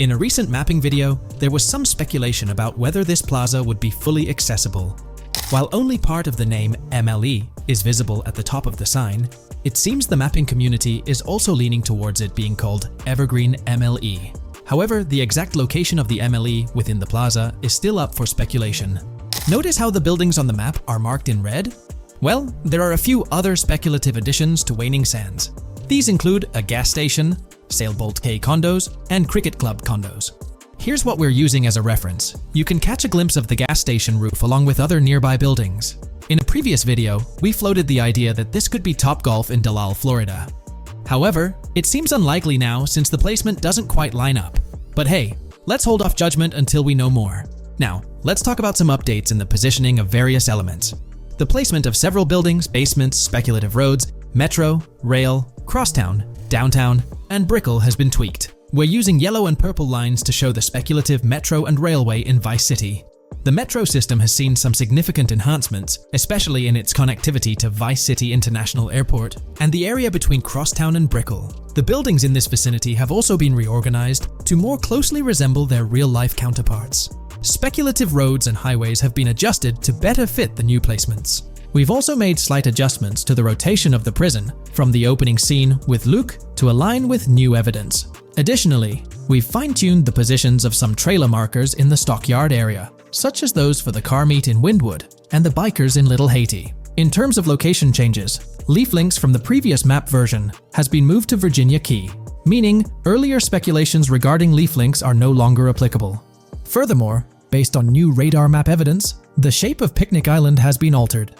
In a recent mapping video, there was some speculation about whether this plaza would be fully accessible. While only part of the name MLE is visible at the top of the sign, it seems the mapping community is also leaning towards it being called Evergreen MLE. However, the exact location of the MLE within the plaza is still up for speculation. Notice how the buildings on the map are marked in red? Well, there are a few other speculative additions to Waning Sands. These include a gas station, Sailbolt K condos, and Cricket Club condos. Here's what we're using as a reference. You can catch a glimpse of the gas station roof along with other nearby buildings. In a previous video, we floated the idea that this could be Topgolf in Dalal, Florida. However, it seems unlikely now since the placement doesn't quite line up. But hey, let's hold off judgment until we know more. Now, let's talk about some updates in the positioning of various elements. The placement of several buildings, basements, speculative roads, metro, rail, crosstown, downtown, and Brickell has been tweaked. We're using yellow and purple lines to show the speculative metro and railway in Vice City. The metro system has seen some significant enhancements, especially in its connectivity to Vice City International Airport and the area between Crosstown and Brickell. The buildings in this vicinity have also been reorganized to more closely resemble their real-life counterparts. Speculative roads and highways have been adjusted to better fit the new placements. We've also made slight adjustments to the rotation of the prison from the opening scene with Luke to align with new evidence. Additionally, we've fine-tuned the positions of some trailer markers in the stockyard area, such as those for the car meet in Windwood and the bikers in Little Haiti. In terms of location changes, leaf links from the previous map version has been moved to Virginia Key, meaning earlier speculations regarding leaf links are no longer applicable. Furthermore, based on new radar map evidence, the shape of Picnic Island has been altered.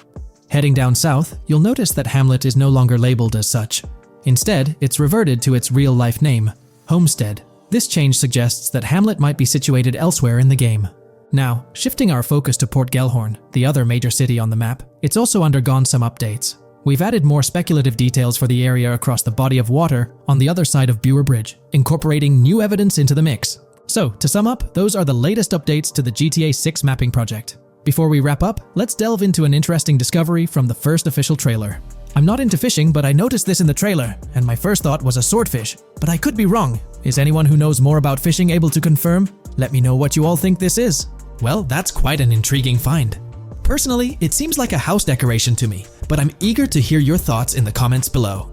Heading down south, you'll notice that Hamlet is no longer labeled as such. Instead, it's reverted to its real-life name, Homestead. This change suggests that Hamlet might be situated elsewhere in the game. Now, shifting our focus to Port Gilhorn, the other major city on the map, it's also undergone some updates. We've added more speculative details for the area across the body of water on the other side of Buer Bridge, incorporating new evidence into the mix. So, to sum up, those are the latest updates to the GTA 6 mapping project. Before we wrap up, let's delve into an interesting discovery from the first official trailer. I'm not into fishing, but I noticed this in the trailer, and my first thought was a swordfish, but I could be wrong. Is anyone who knows more about fishing able to confirm? Let me know what you all think this is. Well, that's quite an intriguing find. Personally, it seems like a house decoration to me, but I'm eager to hear your thoughts in the comments below.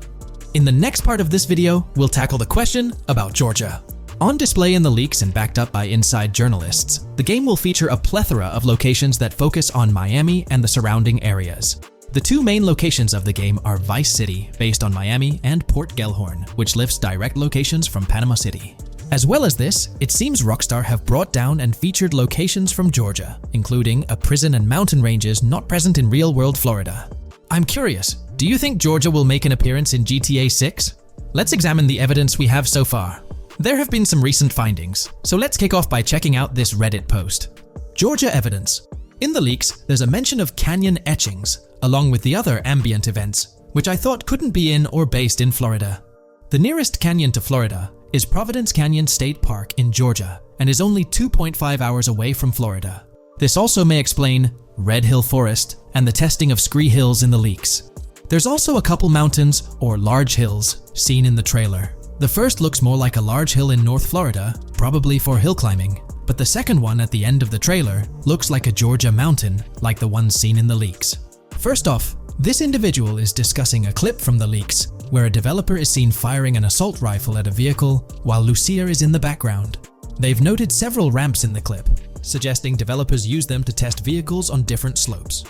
In the next part of this video, we'll tackle the question about Georgia. On display in the leaks and backed up by inside journalists, the game will feature a plethora of locations that focus on Miami and the surrounding areas. The two main locations of the game are Vice City, based on Miami, and Port Gilhorn, which lifts direct locations from Panama City. As well as this, it seems Rockstar have brought down and featured locations from Georgia, including a prison and mountain ranges not present in real-world Florida. I'm curious, do you think Georgia will make an appearance in GTA 6? Let's examine the evidence we have so far. There have been some recent findings, so let's kick off by checking out this Reddit post. Georgia evidence. In the leaks, there's a mention of canyon etchings, along with the other ambient events, which I thought couldn't be in or based in Florida. The nearest canyon to Florida is Providence Canyon State Park in Georgia and is only 2.5 hours away from Florida. This also may explain Red Hill Forest and the testing of scree hills in the leaks. There's also a couple mountains or large hills seen in the trailer. The first looks more like a large hill in North Florida, probably for hill climbing, but the second one at the end of the trailer looks like a Georgia mountain, like the one seen in the leaks. First off, this individual is discussing a clip from the leaks, where a developer is seen firing an assault rifle at a vehicle while Lucia is in the background. They've noted several ramps in the clip, suggesting developers use them to test vehicles on different slopes.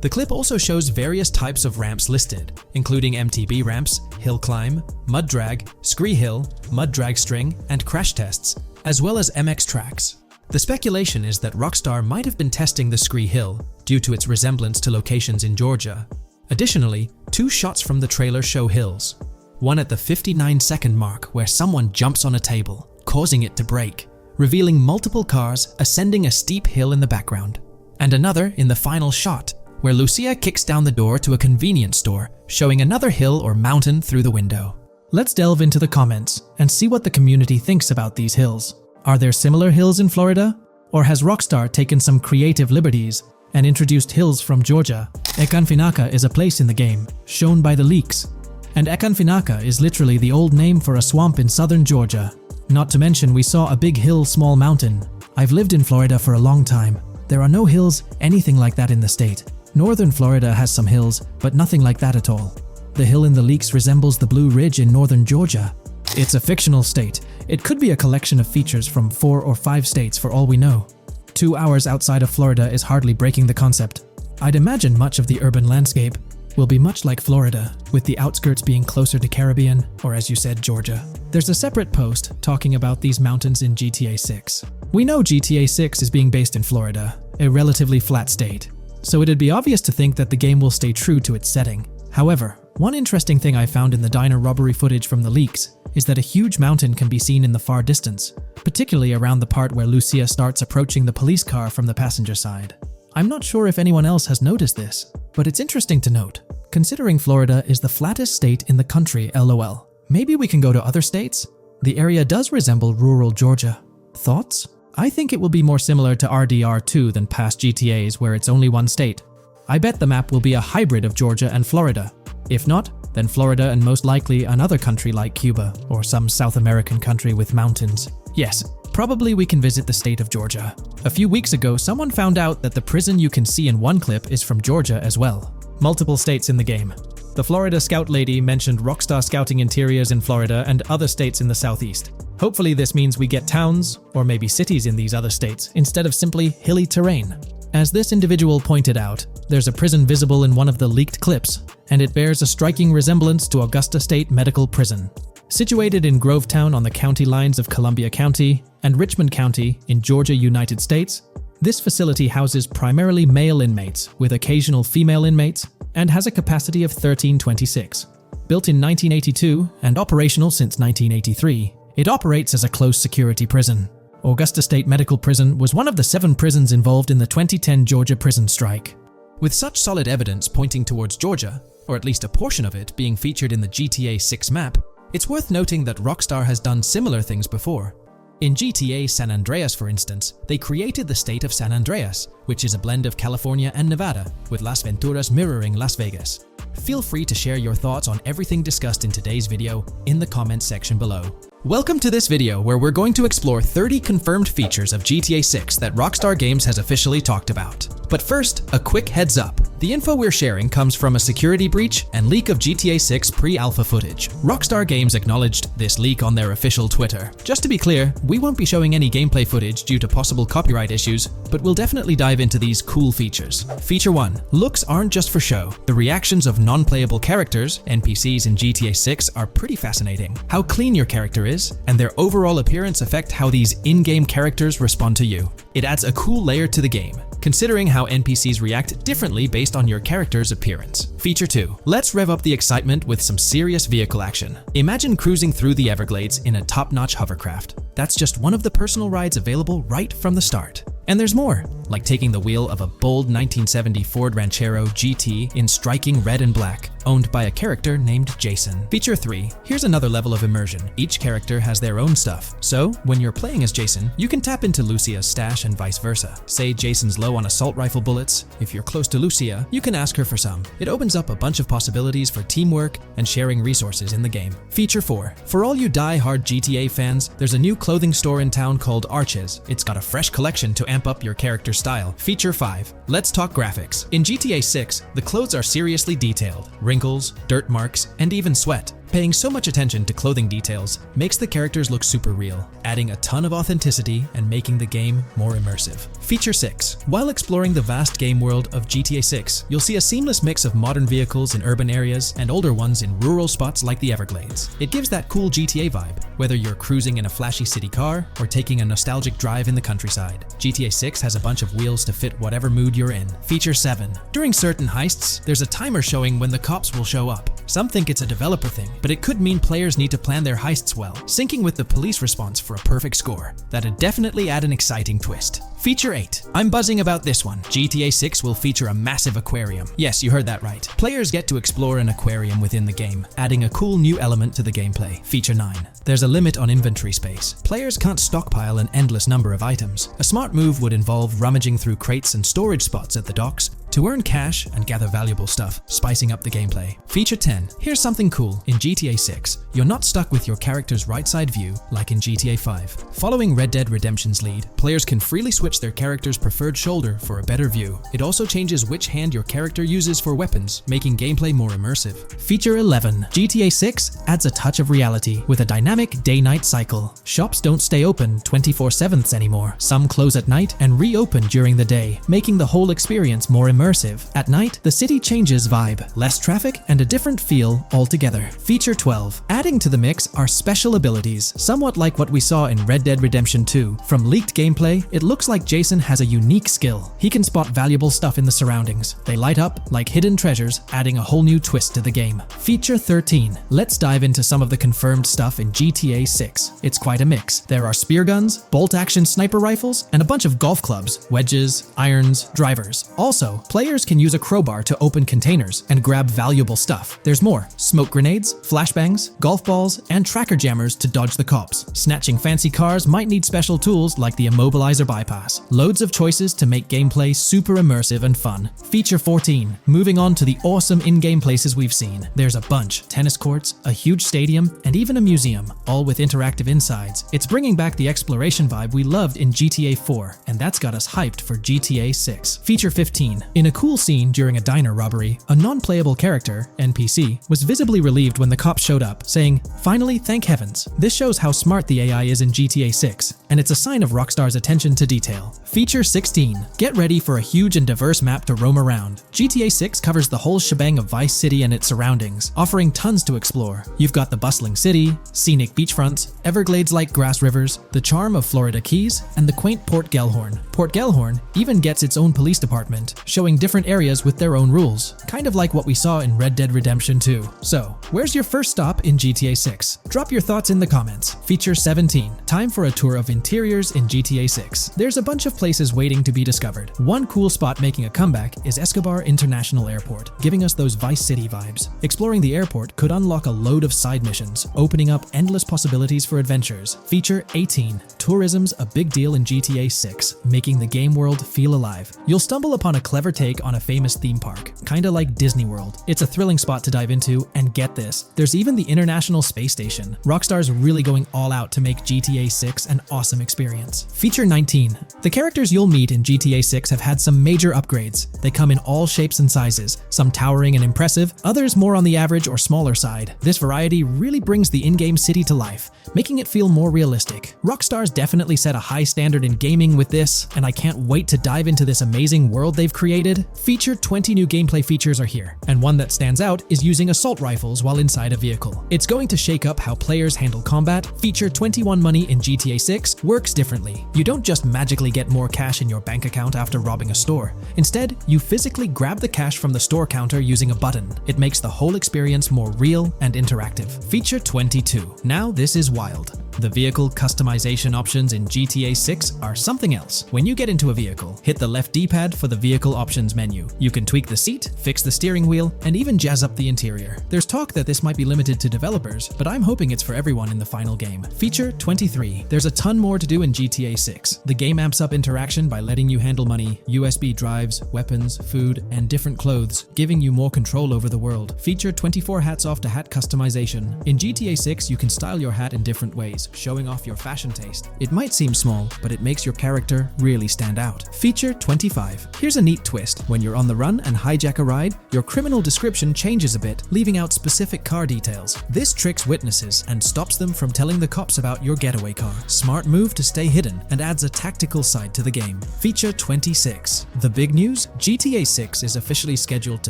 The clip also shows various types of ramps listed, including MTB ramps, hill climb, mud drag, scree hill, mud drag string, and crash tests, as well as MX tracks. The speculation is that Rockstar might have been testing the scree hill due to its resemblance to locations in Georgia. Additionally, 2 shots from the trailer show hills. One at the 59-second mark where someone jumps on a table, causing it to break, revealing multiple cars ascending a steep hill in the background. And another in the final shot, where Lucia kicks down the door to a convenience store, showing another hill or mountain through the window. Let's delve into the comments and see what the community thinks about these hills. Are there similar hills in Florida? Or has Rockstar taken some creative liberties and introduced hills from Georgia? Ekanfinaka is a place in the game, shown by the leaks. And Ekanfinaka is literally the old name for a swamp in southern Georgia. Not to mention we saw a big hill, small mountain. I've lived in Florida for a long time. There are no hills, anything like that in the state. Northern Florida has some hills, but nothing like that at all. The hill in the leaks resembles the Blue Ridge in northern Georgia. It's a fictional state. It could be a collection of features from 4 or 5 states for all we know. 2 hours outside of Florida is hardly breaking the concept. I'd imagine much of the urban landscape will be much like Florida, with the outskirts being closer to Caribbean, or as you said, Georgia. There's a separate post talking about these mountains in GTA 6. We know GTA 6 is being based in Florida, a relatively flat state, so it'd be obvious to think that the game will stay true to its setting. However, one interesting thing I found in the diner robbery footage from the leaks is that a huge mountain can be seen in the far distance, particularly around the part where Lucia starts approaching the police car from the passenger side. I'm not sure if anyone else has noticed this, but it's interesting to note, considering Florida is the flattest state in the country, LOL. Maybe we can go to other states? The area does resemble rural Georgia. Thoughts? I think it will be more similar to RDR2 than past GTAs where it's only one state. I bet the map will be a hybrid of Georgia and Florida. If not, then Florida and most likely another country like Cuba or some South American country with mountains. Yes, probably we can visit the state of Georgia. A few weeks ago, someone found out that the prison you can see in one clip is from Georgia as well. Multiple states in the game. The Florida Scout lady mentioned Rockstar scouting interiors in Florida and other states in the southeast. Hopefully this means we get towns, or maybe cities in these other states, instead of simply hilly terrain. As this individual pointed out, there's a prison visible in one of the leaked clips, and it bears a striking resemblance to Augusta State Medical Prison. Situated in Grovetown on the county lines of Columbia County and Richmond County in Georgia, United States, this facility houses primarily male inmates with occasional female inmates and has a capacity of 1326. Built in 1982 and operational since 1983, it operates as a close security prison. Augusta State Medical Prison was one of the 7 prisons involved in the 2010 Georgia prison strike. With such solid evidence pointing towards Georgia, or at least a portion of it being featured in the GTA 6 map, it's worth noting that Rockstar has done similar things before. In GTA San Andreas, for instance, they created the state of San Andreas, which is a blend of California and Nevada, with Las Venturas mirroring Las Vegas. Feel free to share your thoughts on everything discussed in today's video in the comments section below. Welcome to this video where we're going to explore 30 confirmed features of GTA 6 that Rockstar Games has officially talked about. But first, a quick heads up. The info we're sharing comes from a security breach and leak of GTA 6 pre-alpha footage. Rockstar Games acknowledged this leak on their official Twitter. Just to be clear, we won't be showing any gameplay footage due to possible copyright issues, but we'll definitely dive into these cool features. Feature 1. Looks aren't just for show. The reactions of non-playable characters, NPCs in GTA 6, are pretty fascinating. How clean your character is, and their overall appearance affect how these in-game characters respond to you. It adds a cool layer to the game, considering how NPCs react differently based on your character's appearance. Feature 2. Let's rev up the excitement with some serious vehicle action. Imagine cruising through the Everglades in a top-notch hovercraft. That's just one of the personal rides available right from the start. And there's more, like taking the wheel of a bold 1970 Ford Ranchero GT in striking red and black, owned by a character named Jason. Feature 3. Here's another level of immersion. Each character has their own stuff. So, when you're playing as Jason, you can tap into Lucia's stash and vice versa. Say Jason's low on assault rifle bullets. If you're close to Lucia, you can ask her for some. It opens up a bunch of possibilities for teamwork and sharing resources in the game. Feature 4. For all you die-hard GTA fans, there's a new clothing store in town called Arches. It's got a fresh collection to amp up your character's style. Feature 5. Let's talk graphics. In GTA 6, the clothes are seriously detailed. Wrinkles, dirt marks, and even sweat. Paying so much attention to clothing details makes the characters look super real, adding a ton of authenticity and making the game more immersive. Feature 6. While exploring the vast game world of GTA 6, you'll see a seamless mix of modern vehicles in urban areas and older ones in rural spots like the Everglades. It gives that cool GTA vibe, whether you're cruising in a flashy city car or taking a nostalgic drive in the countryside. GTA 6 has a bunch of wheels to fit whatever mood you're in. Feature 7. During certain heists, there's a timer showing when the cops will show up. Some think it's a developer thing, but it could mean players need to plan their heists well, syncing with the police response for a perfect score. That'd definitely add an exciting twist. Feature 8. I'm buzzing about this one. GTA 6 will feature a massive aquarium. Yes, you heard that right. Players get to explore an aquarium within the game, adding a cool new element to the gameplay. Feature 9. There's a limit on inventory space. Players can't stockpile an endless number of items. A smart move would involve rummaging through crates and storage spots at the docks to earn cash and gather valuable stuff, spicing up the gameplay. Feature 10. Here's something cool. In GTA 6, you're not stuck with your character's right side view like in GTA 5. Following Red Dead Redemption's lead, players can freely switch their character's preferred shoulder for a better view. It also changes which hand your character uses for weapons, making gameplay more immersive. Feature 11. GTA 6 adds a touch of reality with a dynamic day-night cycle. Shops don't stay open 24/7 anymore. Some close at night and reopen during the day, making the whole experience more immersive. At night, the city changes vibe, less traffic, and a different feel altogether. Feature 12. Adding to the mix are special abilities, somewhat like what we saw in Red Dead Redemption 2. From leaked gameplay, it looks like Jason has a unique skill. He can spot valuable stuff in the surroundings. They light up like hidden treasures, adding a whole new twist to the game. Feature 13. Let's dive into some of the confirmed stuff in GTA 6. It's quite a mix. There are spear guns, bolt-action sniper rifles, and a bunch of golf clubs, wedges, irons, drivers. Also, players can use a crowbar to open containers and grab valuable stuff. There's more: smoke grenades, flashbangs, golf balls, and tracker jammers to dodge the cops. Snatching fancy cars might need special tools like the immobilizer bypass. Loads of choices to make gameplay super immersive and fun. Feature 14. Moving on to the awesome in-game places we've seen. There's a bunch: tennis courts, a huge stadium, and even a museum, all with interactive insides. It's bringing back the exploration vibe we loved in GTA 4, and that's got us hyped for GTA 6. Feature 15. In a cool scene during a diner robbery, a non-playable character, NPC, was visibly relieved when the cops showed up, saying, "Finally, thank heavens." This shows how smart the AI is in GTA 6, and it's a sign of Rockstar's attention to detail. Feature 16. Get ready for a huge and diverse map to roam around. GTA 6 covers the whole shebang of Vice City and its surroundings, offering tons to explore. You've got the bustling city, scenic beachfronts, Everglades-like grass rivers, the charm of Florida Keys, and the quaint Port Gellhorn. Port Gellhorn even gets its own police department, showing different areas with their own rules, kind of like what we saw in Red Dead Redemption 2. So, where's your first stop in GTA 6? Drop your thoughts in the comments. Feature 17. Time for a tour of interiors in GTA 6. There's a bunch of places waiting to be discovered. One cool spot making a comeback is Escobar International Airport, giving us those Vice City vibes. Exploring the airport could unlock a load of side missions, opening up endless possibilities for adventures. Feature 18. Tourism's a big deal in GTA 6, making the game world feel alive. You'll stumble upon a clever take on a famous theme park, kinda like Disney World. It's a thrilling spot to dive into, and get this, there's even the International Space Station. Rockstar's really going all out to make GTA 6 an awesome experience. Feature 19. The characters you'll meet in GTA 6 have had some major upgrades. They come in all shapes and sizes, some towering and impressive, others more on the average or smaller side. This variety really brings the in-game city to life, making it feel more realistic. Rockstar's definitely set a high standard in gaming with this, and I can't wait to dive into this amazing world they've created. Feature 20 new gameplay features are here, and one that stands out is using assault rifles while inside a vehicle. It's It's going to shake up how players handle combat. Feature 21 Money in GTA 6 works differently. You don't just magically get more cash in your bank account after robbing a store. Instead, you physically grab the cash from the store counter using a button. It makes the whole experience more real and interactive. Feature 22. Now this is wild. The vehicle customization options in GTA 6 are something else. When you get into a vehicle, hit the left D-pad for the vehicle options menu. You can tweak the seat, fix the steering wheel, and even jazz up the interior. There's talk that this might be limited to developers, but I'm hoping it's for everyone in the final game. Feature 23. There's a ton more to do in GTA 6. The game amps up interaction by letting you handle money, USB drives, weapons, food, and different clothes, giving you more control over the world. Feature 24 hats off to hat customization. In GTA 6, you can style your hat in different ways, showing off your fashion taste. It might seem small, but it makes your character really stand out. Feature 25. Here's a neat twist. When you're on the run and hijack a ride, your criminal description changes a bit, leaving out specific car details. This tricks witnesses and stops them from telling the cops about your getaway car. Smart move to stay hidden and adds a tactical side to the game. Feature 26. The big news? GTA 6 is officially scheduled to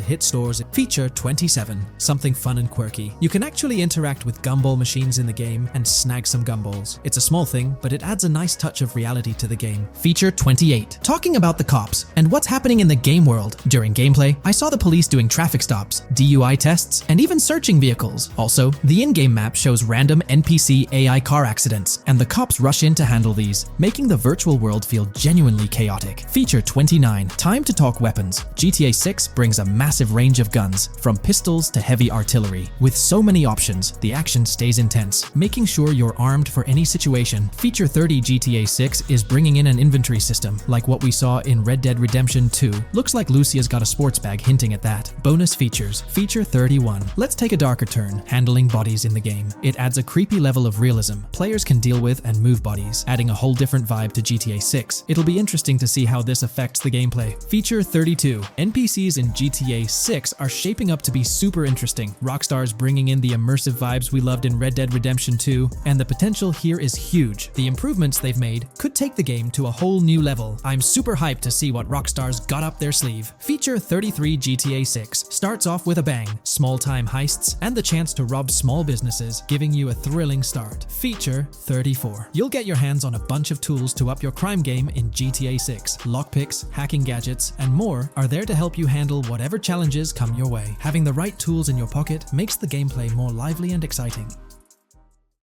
hit stores. Feature 27. Something fun and quirky. You can actually interact with gumball machines in the game and snag some gumballs. It's a small thing, but it adds a nice touch of reality to the game. Feature 28. Talking about the cops and what's happening in the game world. During gameplay, I saw the police doing traffic stops, DUI tests, and even searching vehicles. Also, the in-game map shows random NPC AI car accidents, and the cops rush in to handle these, making the virtual world feel genuinely chaotic. Feature 29. Time to talk weapons. GTA 6 brings a massive range of guns, from pistols to heavy artillery. With so many options, the action stays intense, making sure you're armed for any situation. Feature 30. GTA 6 is bringing in an inventory system, like what we saw in Red Dead Redemption 2. Looks like Lucia's got a sports bag hinting at that. Bonus features. Feature 31. Let's take a darker turn, handling bodies in the game. It adds a creepy level of realism. Players can deal with and move bodies, adding a whole different vibe to GTA 6. It'll be interesting to see how this affects the gameplay. Feature 32. NPCs in GTA 6 are shaping up to be super interesting. Rockstar's bringing in the immersive vibes we loved in Red Dead Redemption 2, and the potential here is huge. The improvements they've made could take the game to a whole new level. I'm super hyped to see what Rockstar's got up their sleeve. Feature 33. GTA 6 starts off with a bang, small-time heists, and the chance to rob small businesses, giving you a thrilling start. Feature 34. You'll get your hands on a bunch of tools to up your crime game in GTA 6. Lockpicks, hacking gadgets, and more are there to help you handle whatever challenges come your way. Having the right tools in your pocket makes the gameplay more lively and exciting.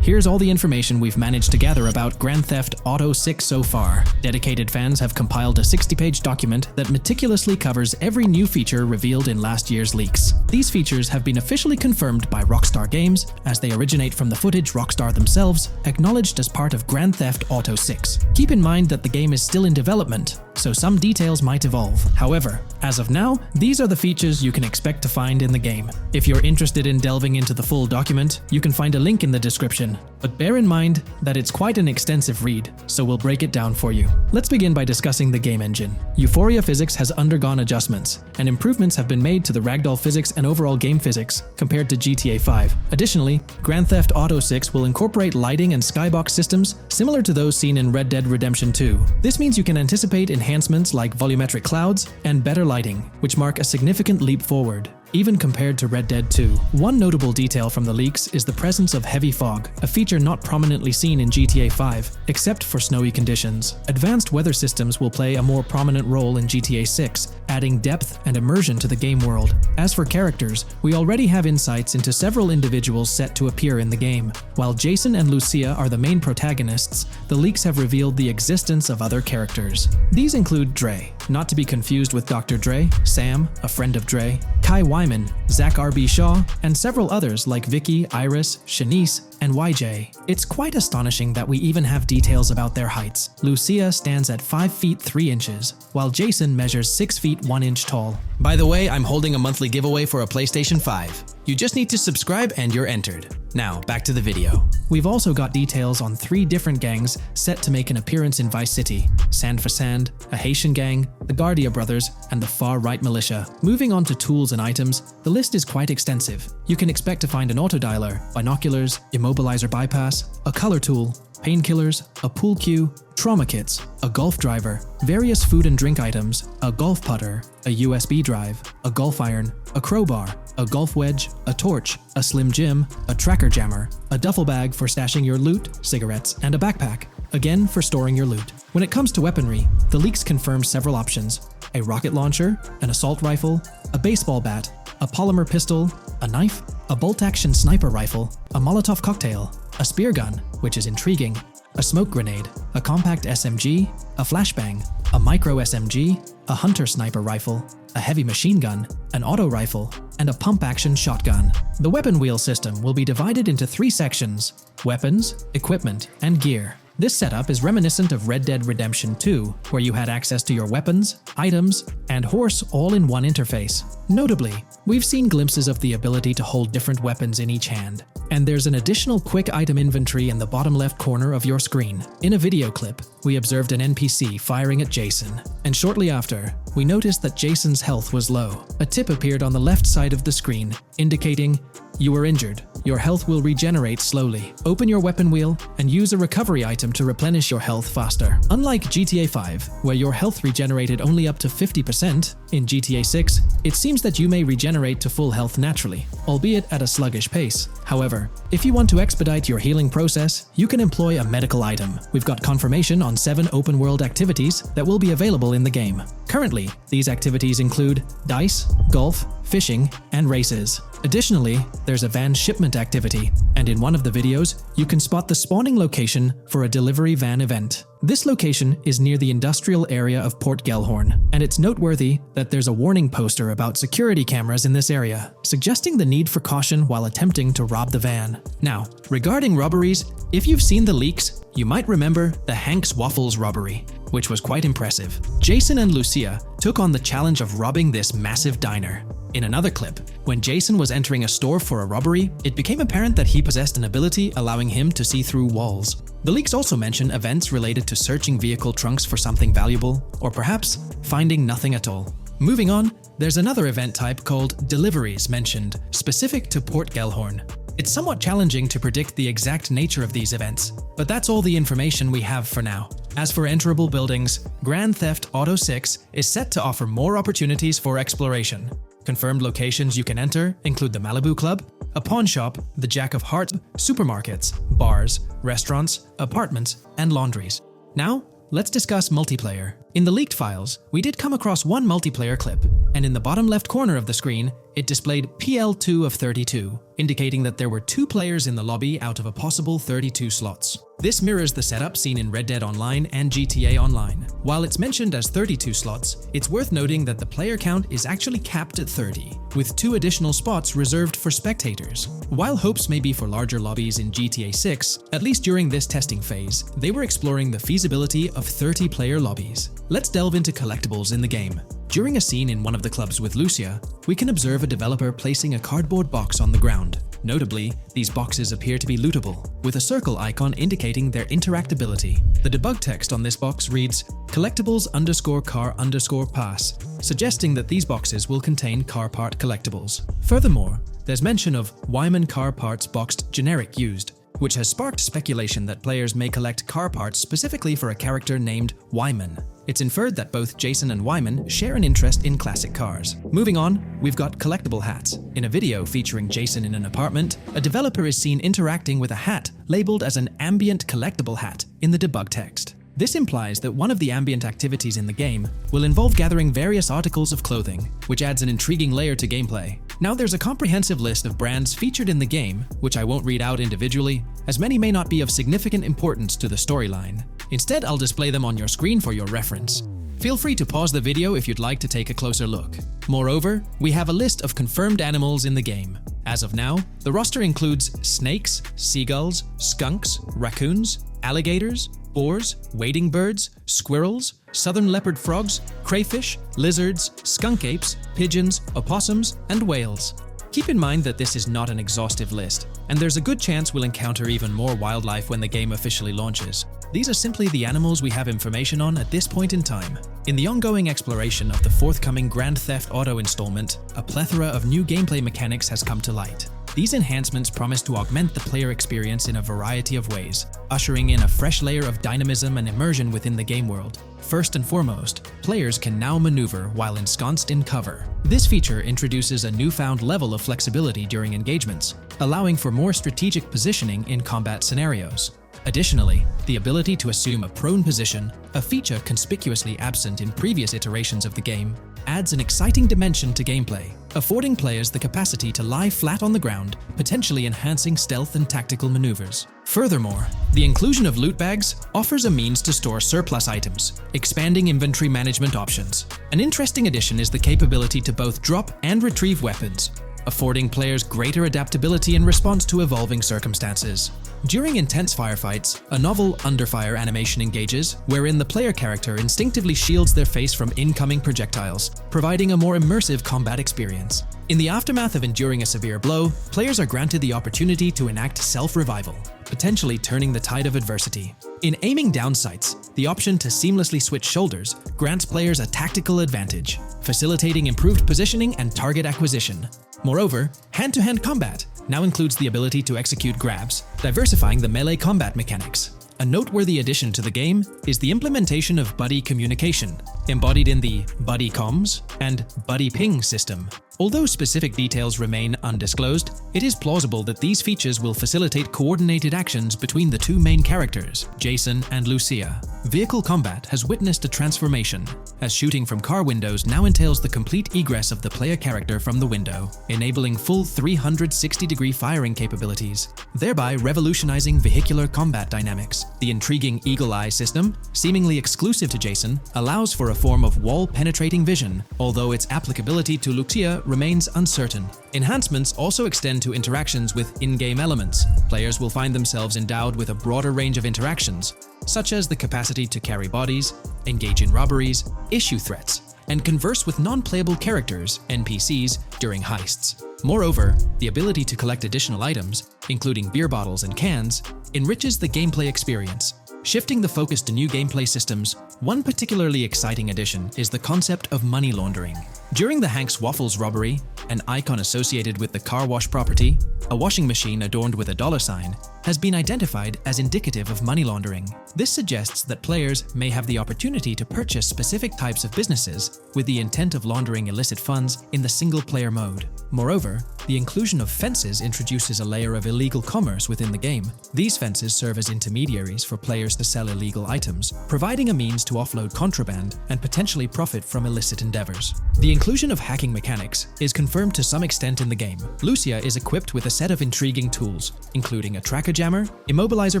Here's all the information we've managed to gather about Grand Theft Auto 6 so far. Dedicated fans have compiled a 60-page document that meticulously covers every new feature revealed in last year's leaks. These features have been officially confirmed by Rockstar Games, as they originate from the footage Rockstar themselves, acknowledged as part of Grand Theft Auto 6. Keep in mind that the game is still in development, so some details might evolve. However, as of now, these are the features you can expect to find in the game. If you're interested in delving into the full document, you can find a link in the description. But bear in mind that it's quite an extensive read, so we'll break it down for you. Let's begin by discussing the game engine. Euphoria physics has undergone adjustments, and improvements have been made to the ragdoll physics and overall game physics compared to GTA 5. Additionally, Grand Theft Auto 6 will incorporate lighting and skybox systems similar to those seen in Red Dead Redemption 2. This means you can anticipate enhancements like volumetric clouds and better lighting, which mark a significant leap forward, even compared to Red Dead 2. One notable detail from the leaks is the presence of heavy fog, a feature not prominently seen in GTA 5, except for snowy conditions. Advanced weather systems will play a more prominent role in GTA 6, adding depth and immersion to the game world. As for characters, we already have insights into several individuals set to appear in the game. While Jason and Lucia are the main protagonists, the leaks have revealed the existence of other characters. These include Dre, not to be confused with Dr. Dre, Sam, a friend of Dre, Kai Wyman, Zach R.B. Shaw, and several others like Vicky, Iris, Shanice, and YJ. It's quite astonishing that we even have details about their heights. Lucia stands at 5 feet 3 inches, while Jason measures 6 feet 1 inch tall. By the way, I'm holding a monthly giveaway for a PlayStation 5. You just need to subscribe and you're entered. Now, back to the video. We've also got details on 3 different gangs set to make an appearance in Vice City: Sand for Sand, a Haitian gang, the Guardia Brothers, and the Far-Right Militia. Moving on to tools and items, the list is quite extensive. You can expect to find an autodialer, binoculars, immobilizer bypass, a color tool, painkillers, a pool cue, trauma kits, a golf driver, various food and drink items, a golf putter, a USB drive, a golf iron, a crowbar, a golf wedge, a torch, a slim jim, a tracker jammer, a duffel bag for stashing your loot, cigarettes, and a backpack, again for storing your loot. When it comes to weaponry, the leaks confirm several options: a rocket launcher, an assault rifle, a baseball bat, a polymer pistol, a knife, a bolt-action sniper rifle, a Molotov cocktail, a spear gun, which is intriguing, a smoke grenade, a compact SMG, a flashbang, a micro SMG, a hunter sniper rifle, a heavy machine gun, an auto rifle, and a pump-action shotgun. The weapon wheel system will be divided into 3 sections: weapons, equipment, and gear. This setup is reminiscent of Red Dead Redemption 2, where you had access to your weapons, items, and horse all in one interface. Notably, we've seen glimpses of the ability to hold different weapons in each hand, and there's an additional quick item inventory in the bottom left corner of your screen. In a video clip, we observed an NPC firing at Jason, and shortly after, we noticed that Jason's health was low. A tip appeared on the left side of the screen, indicating, "You were injured. Your health will regenerate slowly. Open your weapon wheel and use a recovery item to replenish your health faster." Unlike GTA 5, where your health regenerated only up to 50%, in GTA 6, it seems that you may regenerate to full health naturally, albeit at a sluggish pace. However, if you want to expedite your healing process, you can employ a medical item. We've got confirmation on 7 open-world activities that will be available in the game. Currently, these activities include dice, golf, fishing, and races. Additionally, there's a van shipment activity, and in one of the videos, you can spot the spawning location for a delivery van event. This location is near the industrial area of Port Gellhorn, and it's noteworthy that there's a warning poster about security cameras in this area, suggesting the need for caution while attempting to rob the van. Now, regarding robberies, if you've seen the leaks, you might remember the Hank's Waffles robbery, which was quite impressive. Jason and Lucia took on the challenge of robbing this massive diner. In another clip, when Jason was entering a store for a robbery, it became apparent that he possessed an ability allowing him to see through walls. The leaks also mention events related to searching vehicle trunks for something valuable, or perhaps finding nothing at all. Moving on, there's another event type called deliveries mentioned, specific to Port Gellhorn. It's somewhat challenging to predict the exact nature of these events, but that's all the information we have for now. As for enterable buildings, Grand Theft Auto 6 is set to offer more opportunities for exploration. Confirmed locations you can enter include the Malibu Club, a pawn shop, the Jack of Hearts, supermarkets, bars, restaurants, apartments, and laundries. Now, let's discuss multiplayer. In the leaked files, we did come across one multiplayer clip, and in the bottom left corner of the screen, it displayed PL2 of 32, indicating that there were 2 players in the lobby out of a possible 32 slots. This mirrors the setup seen in Red Dead Online and GTA Online. While it's mentioned as 32 slots, it's worth noting that the player count is actually capped at 30, with 2 additional spots reserved for spectators. While hopes may be for larger lobbies in GTA 6, at least during this testing phase, they were exploring the feasibility of 30-player lobbies. Let's delve into collectibles in the game. During a scene in one of the clubs with Lucia, we can observe a developer placing a cardboard box on the ground. Notably, these boxes appear to be lootable, with a circle icon indicating their interactability. The debug text on this box reads, collectibles_car_pass, suggesting that these boxes will contain car part collectibles. Furthermore, there's mention of Wyman car parts boxed generic used, which has sparked speculation that players may collect car parts specifically for a character named Wyman. It's inferred that both Jason and Wyman share an interest in classic cars. Moving on, we've got collectible hats. In a video featuring Jason in an apartment, a developer is seen interacting with a hat labeled as an ambient collectible hat in the debug text. This implies that one of the ambient activities in the game will involve gathering various articles of clothing, which adds an intriguing layer to gameplay. Now there's a comprehensive list of brands featured in the game, which I won't read out individually, as many may not be of significant importance to the storyline. Instead, I'll display them on your screen for your reference. Feel free to pause the video if you'd like to take a closer look. Moreover, we have a list of confirmed animals in the game. As of now, the roster includes snakes, seagulls, skunks, raccoons, alligators, boars, wading birds, squirrels, southern leopard frogs, crayfish, lizards, skunk apes, pigeons, opossums, and whales. Keep in mind that this is not an exhaustive list, and there's a good chance we'll encounter even more wildlife when the game officially launches. These are simply the animals we have information on at this point in time. In the ongoing exploration of the forthcoming Grand Theft Auto installment, a plethora of new gameplay mechanics has come to light. These enhancements promise to augment the player experience in a variety of ways, ushering in a fresh layer of dynamism and immersion within the game world. First and foremost, players can now maneuver while ensconced in cover. This feature introduces a newfound level of flexibility during engagements, allowing for more strategic positioning in combat scenarios. Additionally, the ability to assume a prone position, a feature conspicuously absent in previous iterations of the game, adds an exciting dimension to gameplay, affording players the capacity to lie flat on the ground, potentially enhancing stealth and tactical maneuvers. Furthermore, the inclusion of loot bags offers a means to store surplus items, expanding inventory management options. An interesting addition is the capability to both drop and retrieve weapons, affording players greater adaptability in response to evolving circumstances. During intense firefights, a novel under-fire animation engages, wherein the player character instinctively shields their face from incoming projectiles, providing a more immersive combat experience. In the aftermath of enduring a severe blow, players are granted the opportunity to enact self-revival, potentially turning the tide of adversity. In aiming down sights, the option to seamlessly switch shoulders grants players a tactical advantage, facilitating improved positioning and target acquisition. Moreover, hand-to-hand combat now includes the ability to execute grabs, diversifying the melee combat mechanics. A noteworthy addition to the game is the implementation of buddy communication, embodied in the buddy comms and buddy ping system. Although specific details remain undisclosed, it is plausible that these features will facilitate coordinated actions between the two main characters, Jason and Lucia. Vehicle combat has witnessed a transformation, as shooting from car windows now entails the complete egress of the player character from the window, enabling full 360-degree firing capabilities, thereby revolutionizing vehicular combat dynamics. The intriguing Eagle Eye system, seemingly exclusive to Jason, allows for a form of wall-penetrating vision, although its applicability to Lucia remains uncertain. Enhancements also extend to interactions with in-game elements. Players will find themselves endowed with a broader range of interactions, such as the capacity to carry bodies, engage in robberies, issue threats, and converse with non-playable characters, NPCs, during heists. Moreover, the ability to collect additional items, including beer bottles and cans, enriches the gameplay experience. Shifting the focus to new gameplay systems, one particularly exciting addition is the concept of money laundering. During the Hank's Waffles robbery, an icon associated with the car wash property, a washing machine adorned with a $sign, has been identified as indicative of money laundering. This suggests that players may have the opportunity to purchase specific types of businesses with the intent of laundering illicit funds in the single-player mode. Moreover, the inclusion of fences introduces a layer of illegal commerce within the game. These fences serve as intermediaries for players to sell illegal items, providing a means to offload contraband and potentially profit from illicit endeavors. The inclusion of hacking mechanics is confirmed to some extent in the game. Lucia is equipped with a set of intriguing tools, including a tracker jammer, immobilizer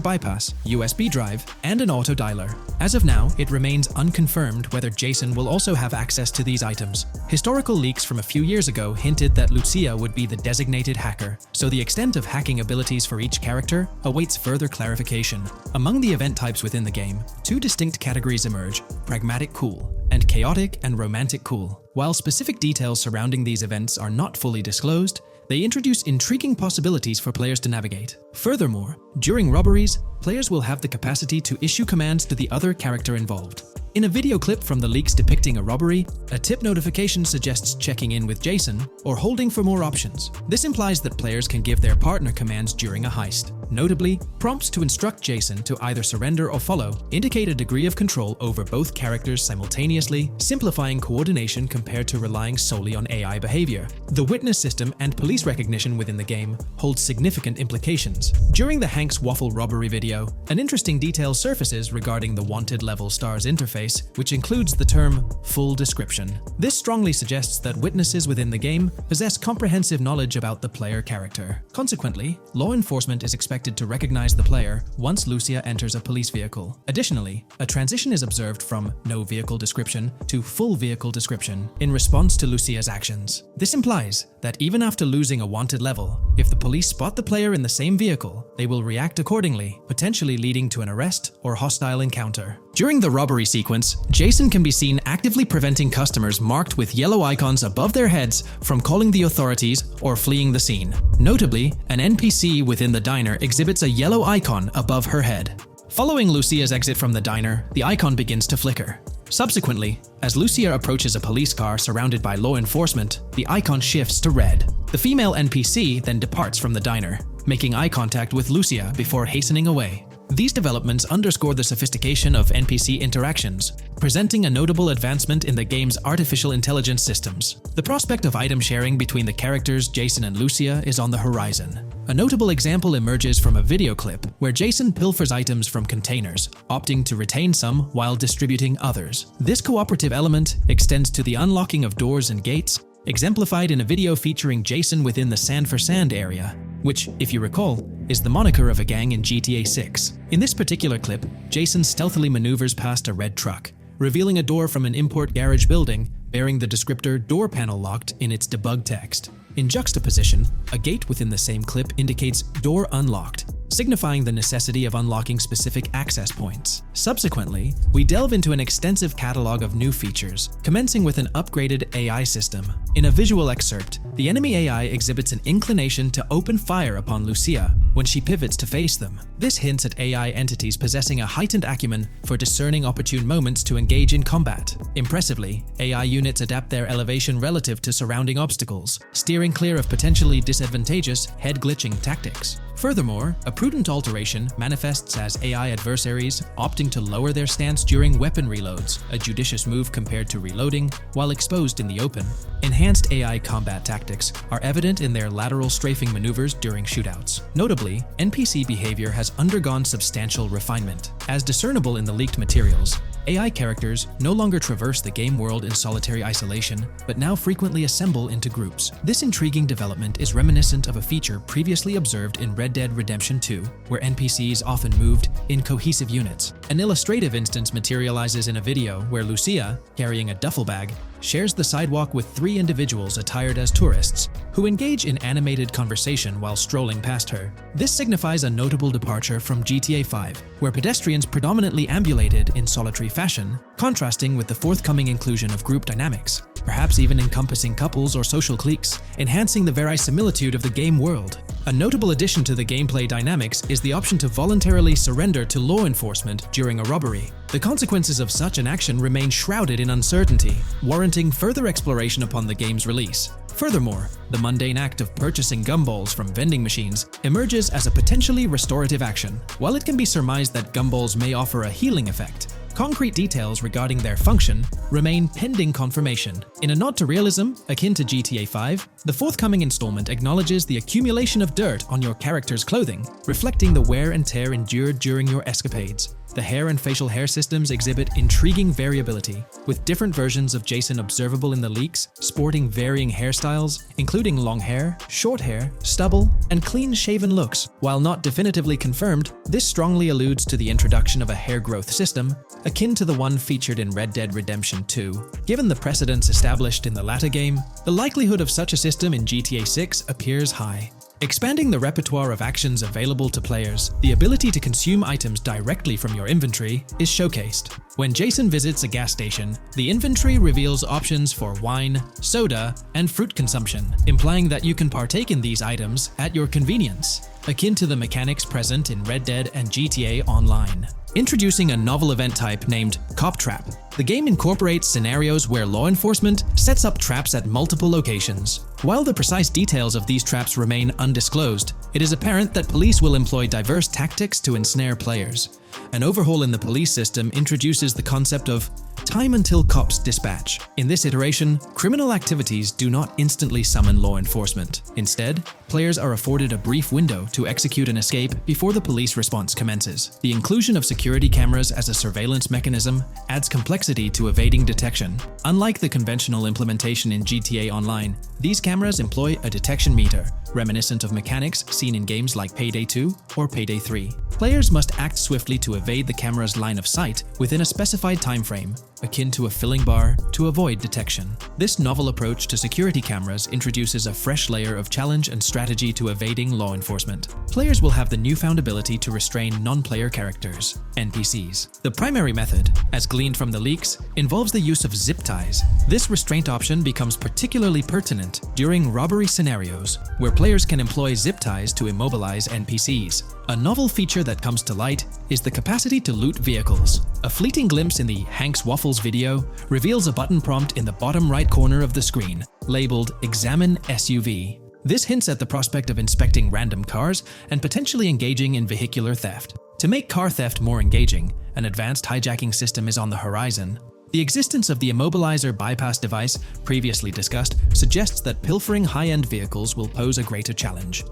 bypass, USB drive, and an auto dialer. As of now, it remains unconfirmed whether Jason will also have access to these items. Historical leaks from a few years ago hinted that Lucia would be the designated hacker, so the extent of hacking abilities for each character awaits further clarification. Among the event types within the game, two distinct categories emerge: pragmatic cool and chaotic and romantic cool. While specific details surrounding these events are not fully disclosed, they introduce intriguing possibilities for players to navigate. Furthermore, during robberies, players will have the capacity to issue commands to the other character involved. In a video clip from the leaks depicting a robbery, a tip notification suggests checking in with Jason or holding for more options. This implies that players can give their partner commands during a heist. Notably, prompts to instruct Jason to either surrender or follow indicate a degree of control over both characters simultaneously, simplifying coordination compared to relying solely on AI behavior. The witness system and police recognition within the game hold significant implications. During the Hank's Waffle robbery video, an interesting detail surfaces regarding the wanted level stars interface, which includes the term full description. This strongly suggests that witnesses within the game possess comprehensive knowledge about the player character. Consequently, law enforcement is expected to recognize the player once Lucia enters a police vehicle. Additionally, a transition is observed from no vehicle description to full vehicle description in response to Lucia's actions. This implies that even after losing a wanted level, if the police spot the player in the same vehicle, they will react accordingly, potentially leading to an arrest or hostile encounter. During the robbery sequence, Jason can be seen actively preventing customers marked with yellow icons above their heads from calling the authorities or fleeing the scene. Notably, an NPC within the diner exhibits a yellow icon above her head. Following Lucia's exit from the diner, the icon begins to flicker, Subsequently, as Lucia approaches a police car surrounded by law enforcement, the icon shifts to red. The female NPC then departs from the diner, making eye contact with Lucia before hastening away. These developments underscore the sophistication of NPC interactions, presenting a notable advancement in the game's artificial intelligence systems. The prospect of item sharing between the characters Jason and Lucia is on the horizon. A notable example emerges from a video clip where Jason pilfers items from containers, opting to retain some while distributing others. This cooperative element extends to the unlocking of doors and gates, exemplified in a video featuring Jason within the Sand for Sand area, which, if you recall, is the moniker of a gang in GTA 6. In this particular clip, Jason stealthily maneuvers past a red truck, revealing a door from an import garage building bearing the descriptor "door panel locked" in its debug text. In juxtaposition, a gate within the same clip indicates "door unlocked," signifying the necessity of unlocking specific access points. Subsequently, we delve into an extensive catalog of new features, commencing with an upgraded AI system. In a visual excerpt, the enemy AI exhibits an inclination to open fire upon Lucia when she pivots to face them. This hints at AI entities possessing a heightened acumen for discerning opportune moments to engage in combat. Impressively, AI units adapt their elevation relative to surrounding obstacles, steering clear of potentially disadvantageous head-glitching tactics. Furthermore, a prudent alteration manifests as AI adversaries opting to lower their stance during weapon reloads, a judicious move compared to reloading while exposed in the open. Enhanced AI combat tactics are evident in their lateral strafing maneuvers during shootouts. Notably, NPC behavior has undergone substantial refinement. As discernible in the leaked materials, AI characters no longer traverse the game world in solitary isolation, but now frequently assemble into groups. This intriguing development is reminiscent of a feature previously observed in Red Dead Redemption 2, where NPCs often moved in cohesive units. An illustrative instance materializes in a video where Lucia, carrying a duffel bag, shares the sidewalk with 3 individuals attired as tourists, who engage in animated conversation while strolling past her. This signifies a notable departure from GTA 5, where pedestrians predominantly ambulated in solitary fashion, contrasting with the forthcoming inclusion of group dynamics, perhaps even encompassing couples or social cliques, enhancing the verisimilitude of the game world. A notable addition to the gameplay dynamics is the option to voluntarily surrender to law enforcement during a robbery. The consequences of such an action remain shrouded in uncertainty, warranting further exploration upon the game's release. Furthermore, the mundane act of purchasing gumballs from vending machines emerges as a potentially restorative action. While it can be surmised that gumballs may offer a healing effect, concrete details regarding their function remain pending confirmation. In a nod to realism, akin to GTA 5, the forthcoming installment acknowledges the accumulation of dirt on your character's clothing, reflecting the wear and tear endured during your escapades. The hair and facial hair systems exhibit intriguing variability, with different versions of Jason observable in the leaks, sporting varying hairstyles, including long hair, short hair, stubble, and clean-shaven looks. While not definitively confirmed, this strongly alludes to the introduction of a hair growth system, akin to the one featured in Red Dead Redemption 2. Given the precedents established in the latter game, the likelihood of such a system in GTA 6 appears high. Expanding the repertoire of actions available to players, the ability to consume items directly from your inventory is showcased. When Jason visits a gas station, the inventory reveals options for wine, soda, and fruit consumption, implying that you can partake in these items at your convenience, akin to the mechanics present in Red Dead and GTA Online. Introducing a novel event type named Cop Trap, the game incorporates scenarios where law enforcement sets up traps at multiple locations. While the precise details of these traps remain undisclosed, it is apparent that police will employ diverse tactics to ensnare players. An overhaul in the police system introduces the concept of time until cops dispatch. In this iteration, criminal activities do not instantly summon law enforcement. Instead, players are afforded a brief window to execute an escape before the police response commences. The inclusion of security cameras as a surveillance mechanism adds complexity to evading detection. Unlike the conventional implementation in GTA Online, these cameras employ a detection meter, reminiscent of mechanics seen in games like Payday 2 or Payday 3. Players must act swiftly to evade the camera's line of sight within a specified time frame, akin to a filling bar, to avoid detection. This novel approach to security cameras introduces a fresh layer of challenge and strategy to evading law enforcement. Players will have the newfound ability to restrain non-player characters, NPCs. The primary method, as gleaned from the leaks, involves the use of zip ties. This restraint option becomes particularly pertinent during robbery scenarios, where players can employ zip ties to immobilize NPCs. A novel feature that comes to light is the capacity to loot vehicles. A fleeting glimpse in the Hank's Waffles Controls video reveals a button prompt in the bottom right corner of the screen, labeled Examine SUV. This hints at the prospect of inspecting random cars and potentially engaging in vehicular theft. To make car theft more engaging, an advanced hijacking system is on the horizon. The existence of the immobilizer bypass device, previously discussed, suggests that pilfering high-end vehicles will pose a greater challenge.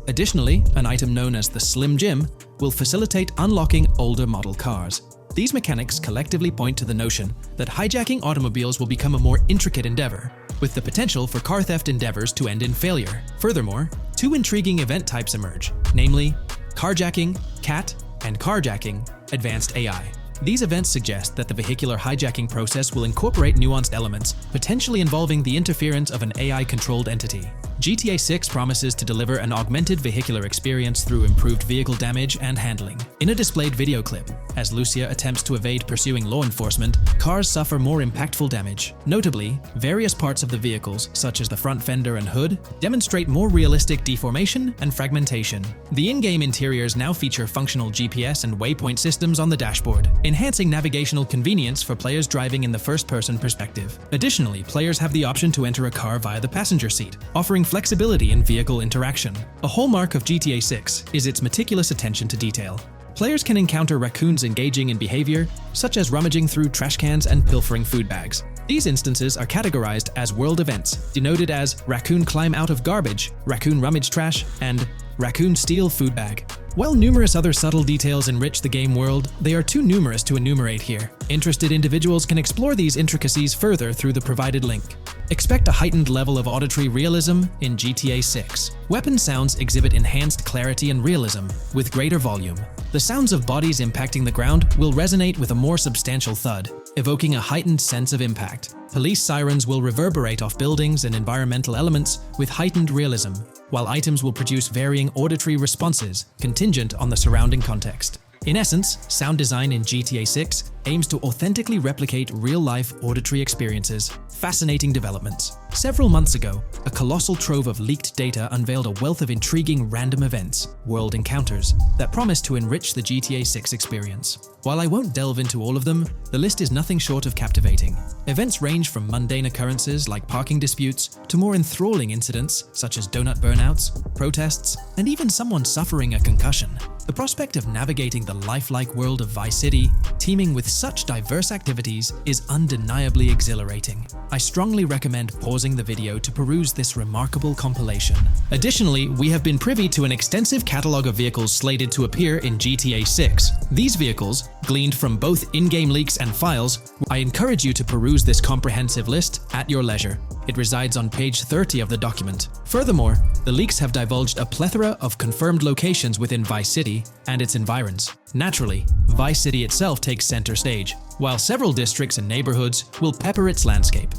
Additionally, an item known as the Slim Jim will facilitate unlocking older model cars. These mechanics collectively point to the notion that hijacking automobiles will become a more intricate endeavor, with the potential for car theft endeavors to end in failure. Furthermore, two intriguing event types emerge, namely carjacking, CAT, and carjacking, advanced AI. These events suggest that the vehicular hijacking process will incorporate nuanced elements, potentially involving the interference of an AI-controlled entity. GTA 6 promises to deliver an augmented vehicular experience through improved vehicle damage and handling. In a displayed video clip, as Lucia attempts to evade pursuing law enforcement, cars suffer more impactful damage. Notably, various parts of the vehicles, such as the front fender and hood, demonstrate more realistic deformation and fragmentation. The in-game interiors now feature functional GPS and waypoint systems on the dashboard, enhancing navigational convenience for players driving in the first-person perspective. Additionally, players have the option to enter a car via the passenger seat, offering flexibility in vehicle interaction. A hallmark of GTA 6 is its meticulous attention to detail. Players can encounter raccoons engaging in behavior, such as rummaging through trash cans and pilfering food bags. These instances are categorized as world events, denoted as raccoon climb out of garbage, raccoon rummage trash, and raccoon steal food bag. While numerous other subtle details enrich the game world, they are too numerous to enumerate here. Interested individuals can explore these intricacies further through the provided link. Expect a heightened level of auditory realism in GTA 6. Weapon sounds exhibit enhanced clarity and realism, with greater volume. The sounds of bodies impacting the ground will resonate with a more substantial thud, evoking a heightened sense of impact. Police sirens will reverberate off buildings and environmental elements with heightened realism, while items will produce varying auditory responses contingent on the surrounding context. In essence, sound design in GTA 6 aims to authentically replicate real-life auditory experiences. Fascinating developments. Several months ago, a colossal trove of leaked data unveiled a wealth of intriguing random events, world encounters, that promise to enrich the GTA 6 experience. While I won't delve into all of them, the list is nothing short of captivating. Events range from mundane occurrences like parking disputes to more enthralling incidents such as donut burnouts, protests, and even someone suffering a concussion. The prospect of navigating the lifelike world of Vice City, teeming with such diverse activities, is undeniably exhilarating. I strongly recommend pausing the video to peruse this remarkable compilation. Additionally, we have been privy to an extensive catalog of vehicles slated to appear in GTA 6. These vehicles, gleaned from both in-game leaks and files, I encourage you to peruse this comprehensive list at your leisure. It resides on page 30 of the document. Furthermore, the leaks have divulged a plethora of confirmed locations within Vice City and its environs. Naturally, Vice City itself takes center stage, while several districts and neighborhoods will pepper its landscape.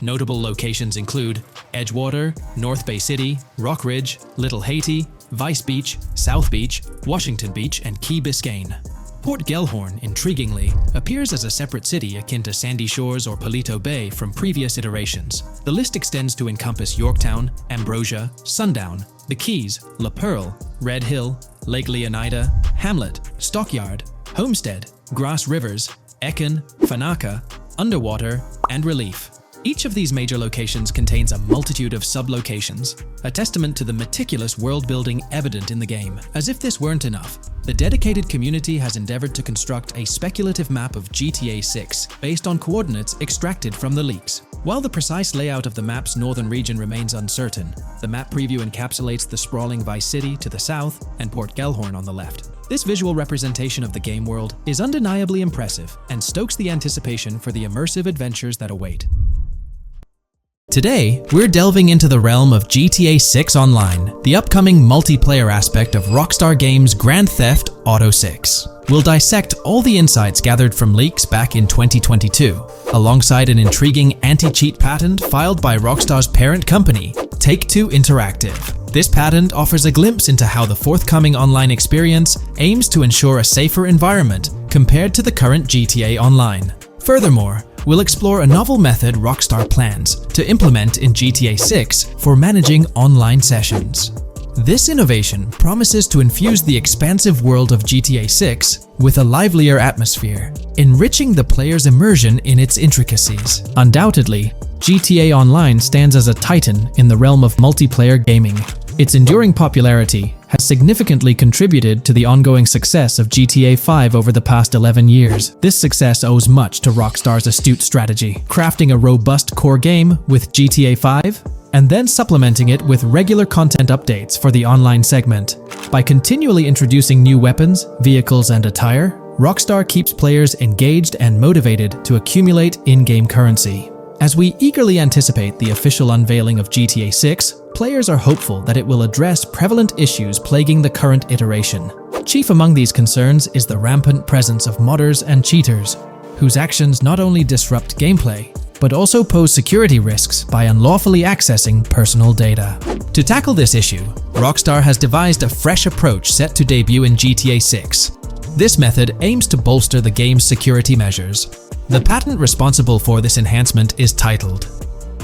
Notable locations include Edgewater, North Bay City, Rock Ridge, Little Haiti, Vice Beach, South Beach, Washington Beach, and Key Biscayne. Port Gellhorn, intriguingly, appears as a separate city akin to Sandy Shores or Palito Bay from previous iterations. The list extends to encompass Yorktown, Ambrosia, Sundown, the Keys, La Pearl, Red Hill, Lake Leonida, Hamlet, Stockyard, Homestead, Grass Rivers, Ekin, Fanaka, Underwater, and Relief. Each of these major locations contains a multitude of sub-locations, a testament to the meticulous world-building evident in the game. As if this weren't enough, the dedicated community has endeavored to construct a speculative map of GTA 6 based on coordinates extracted from the leaks. While the precise layout of the map's northern region remains uncertain, the map preview encapsulates the sprawling Vice City to the south and Port Gellhorn on the left. This visual representation of the game world is undeniably impressive and stokes the anticipation for the immersive adventures that await. Today, we're delving into the realm of GTA 6 Online, the upcoming multiplayer aspect of Rockstar Games' Grand Theft Auto 6. We'll dissect all the insights gathered from leaks back in 2022, alongside an intriguing anti-cheat patent filed by Rockstar's parent company, Take-Two Interactive. This patent offers a glimpse into how the forthcoming online experience aims to ensure a safer environment compared to the current GTA Online. Furthermore, we'll explore a novel method Rockstar plans to implement in GTA 6 for managing online sessions. This innovation promises to infuse the expansive world of GTA 6 with a livelier atmosphere, enriching the player's immersion in its intricacies. Undoubtedly, GTA Online stands as a titan in the realm of multiplayer gaming. Its enduring popularity has significantly contributed to the ongoing success of GTA 5 over the past 11 years. This success owes much to Rockstar's astute strategy, crafting a robust core game with GTA 5 and then supplementing it with regular content updates for the online segment. By continually introducing new weapons, vehicles, and attire, Rockstar keeps players engaged and motivated to accumulate in-game currency. As we eagerly anticipate the official unveiling of GTA 6, players are hopeful that it will address prevalent issues plaguing the current iteration. Chief among these concerns is the rampant presence of modders and cheaters, whose actions not only disrupt gameplay, but also pose security risks by unlawfully accessing personal data. To tackle this issue, Rockstar has devised a fresh approach set to debut in GTA 6. This method aims to bolster the game's security measures. The patent responsible for this enhancement is titled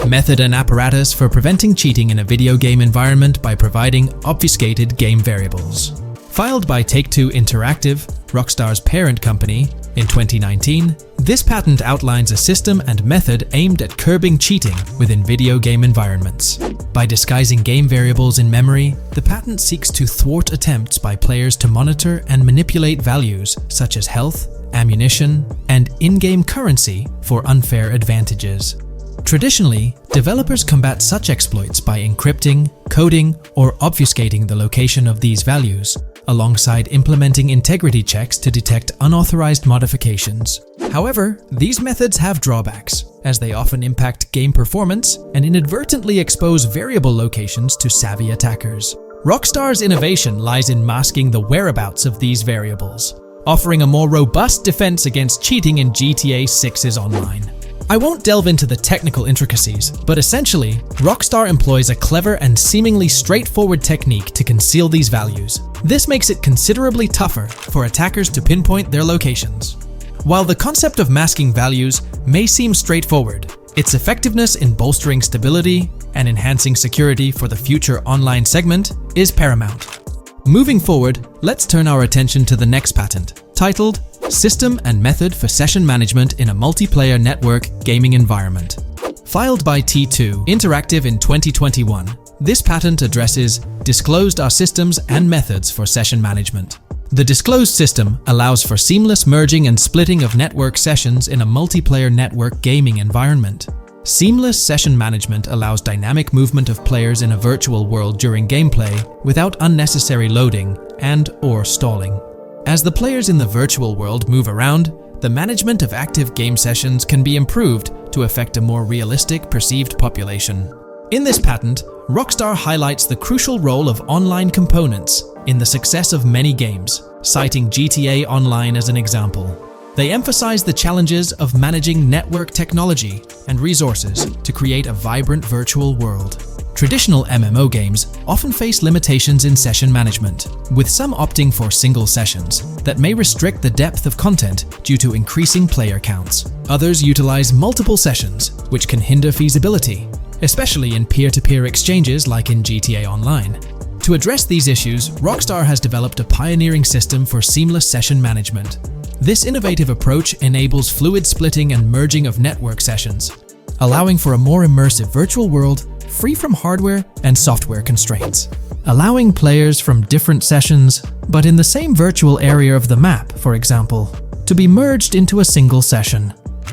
Method and Apparatus for Preventing Cheating in a Video Game Environment by Providing Obfuscated Game Variables. Filed by Take-Two Interactive, Rockstar's parent company, in 2019, this patent outlines a system and method aimed at curbing cheating within video game environments. By disguising game variables in memory, the patent seeks to thwart attempts by players to monitor and manipulate values such as health, ammunition, and in-game currency for unfair advantages. Traditionally, developers combat such exploits by encrypting, coding, or obfuscating the location of these values, alongside implementing integrity checks to detect unauthorized modifications. However, these methods have drawbacks, as they often impact game performance and inadvertently expose variable locations to savvy attackers. Rockstar's innovation lies in masking the whereabouts of these variables, offering a more robust defense against cheating in GTA 6's online. I won't delve into the technical intricacies, but essentially, Rockstar employs a clever and seemingly straightforward technique to conceal these values. This makes it considerably tougher for attackers to pinpoint their locations. While the concept of masking values may seem straightforward, its effectiveness in bolstering stability and enhancing security for the future online segment is paramount. Moving forward, let's turn our attention to the next patent, titled System and Method for Session Management in a Multiplayer Network Gaming Environment. Filed by T2 Interactive in 2021, this patent addresses disclosed are systems and methods for session management. The disclosed system allows for seamless merging and splitting of network sessions in a multiplayer network gaming environment. Seamless session management allows dynamic movement of players in a virtual world during gameplay without unnecessary loading and/or stalling. As the players in the virtual world move around, the management of active game sessions can be improved to affect a more realistic perceived population. In this patent, Rockstar highlights the crucial role of online components in the success of many games, citing GTA Online as an example. They emphasize the challenges of managing network technology and resources to create a vibrant virtual world. Traditional MMO games often face limitations in session management, with some opting for single sessions that may restrict the depth of content due to increasing player counts. Others utilize multiple sessions, which can hinder feasibility, especially in peer-to-peer exchanges like in GTA Online. To address these issues, Rockstar has developed a pioneering system for seamless session management. This innovative approach enables fluid splitting and merging of network sessions, allowing for a more immersive virtual world free from hardware and software constraints. Allowing players from different sessions, but in the same virtual area of the map, for example, to be merged into a single session.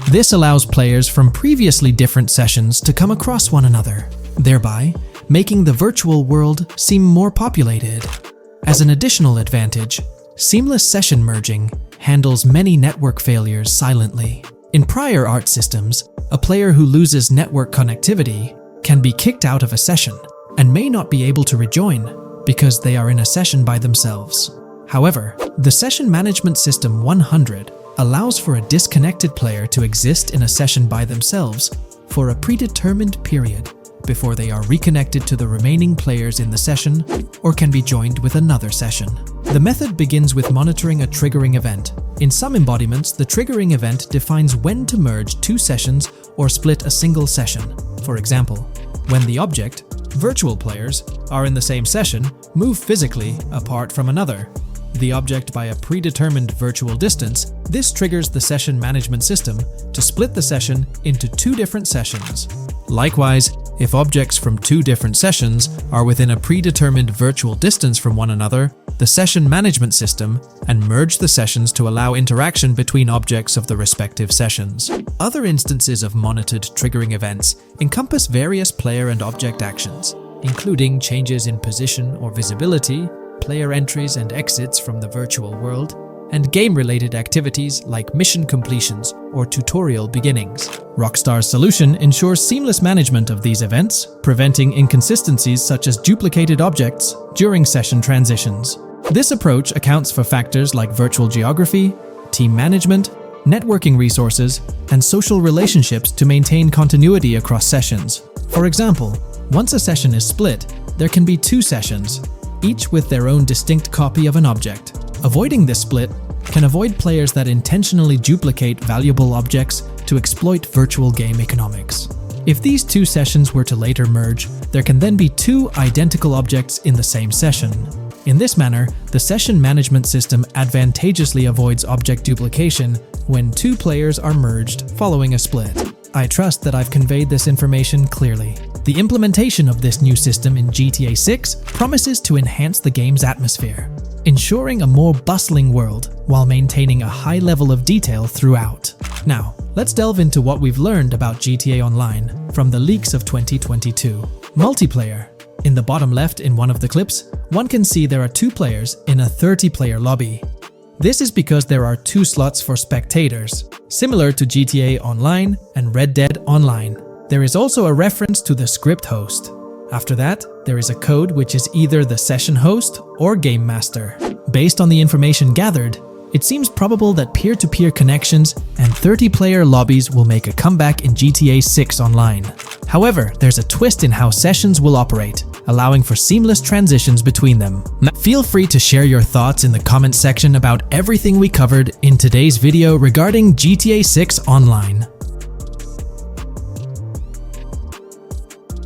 This allows players from previously different sessions to come across one another, thereby making the virtual world seem more populated. As an additional advantage, seamless session merging handles many network failures silently. In prior art systems, a player who loses network connectivity can be kicked out of a session and may not be able to rejoin because they are in a session by themselves. However, the Session Management System 100 allows for a disconnected player to exist in a session by themselves for a predetermined period before they are reconnected to the remaining players in the session or can be joined with another session. The method begins with monitoring a triggering event. In some embodiments, the triggering event defines when to merge two sessions or split a single session. For example, when the object, Virtual players are in the same session, move physically apart from another, the object by a predetermined virtual distance. This triggers the session management system to split the session into two different sessions. Likewise, if objects from two different sessions are within a predetermined virtual distance from one another, the session management system and merge the sessions to allow interaction between objects of the respective sessions. Other instances of monitored triggering events encompass various player and object actions, including changes in position or visibility, player entries and exits from the virtual world, and game-related activities like mission completions or tutorial beginnings. Rockstar's solution ensures seamless management of these events, preventing inconsistencies such as duplicated objects during session transitions. This approach accounts for factors like virtual geography, team management, networking resources, and social relationships to maintain continuity across sessions. For example, once a session is split, there can be two sessions, each with their own distinct copy of an object. Avoiding this split can avoid players that intentionally duplicate valuable objects to exploit virtual game economics. If these two sessions were to later merge, there can then be two identical objects in the same session. In this manner, the session management system advantageously avoids object duplication when two players are merged following a split. I trust that I've conveyed this information clearly. The implementation of this new system in GTA 6 promises to enhance the game's atmosphere, ensuring a more bustling world while maintaining a high level of detail throughout. Now, let's delve into what we've learned about GTA Online from the leaks of 2022. Multiplayer. In the bottom left in one of the clips, one can see there are two players in a 30-player lobby. This is because there are two slots for spectators, similar to GTA Online and Red Dead Online. There is also a reference to the script host. After that, there is a code which is either the session host or game master. Based on the information gathered, it seems probable that peer-to-peer connections and 30-player lobbies will make a comeback in GTA 6 Online. However, there's a twist in how sessions will operate, allowing for seamless transitions between them. Feel free to share your thoughts in the comments section about everything we covered in today's video regarding GTA 6 Online.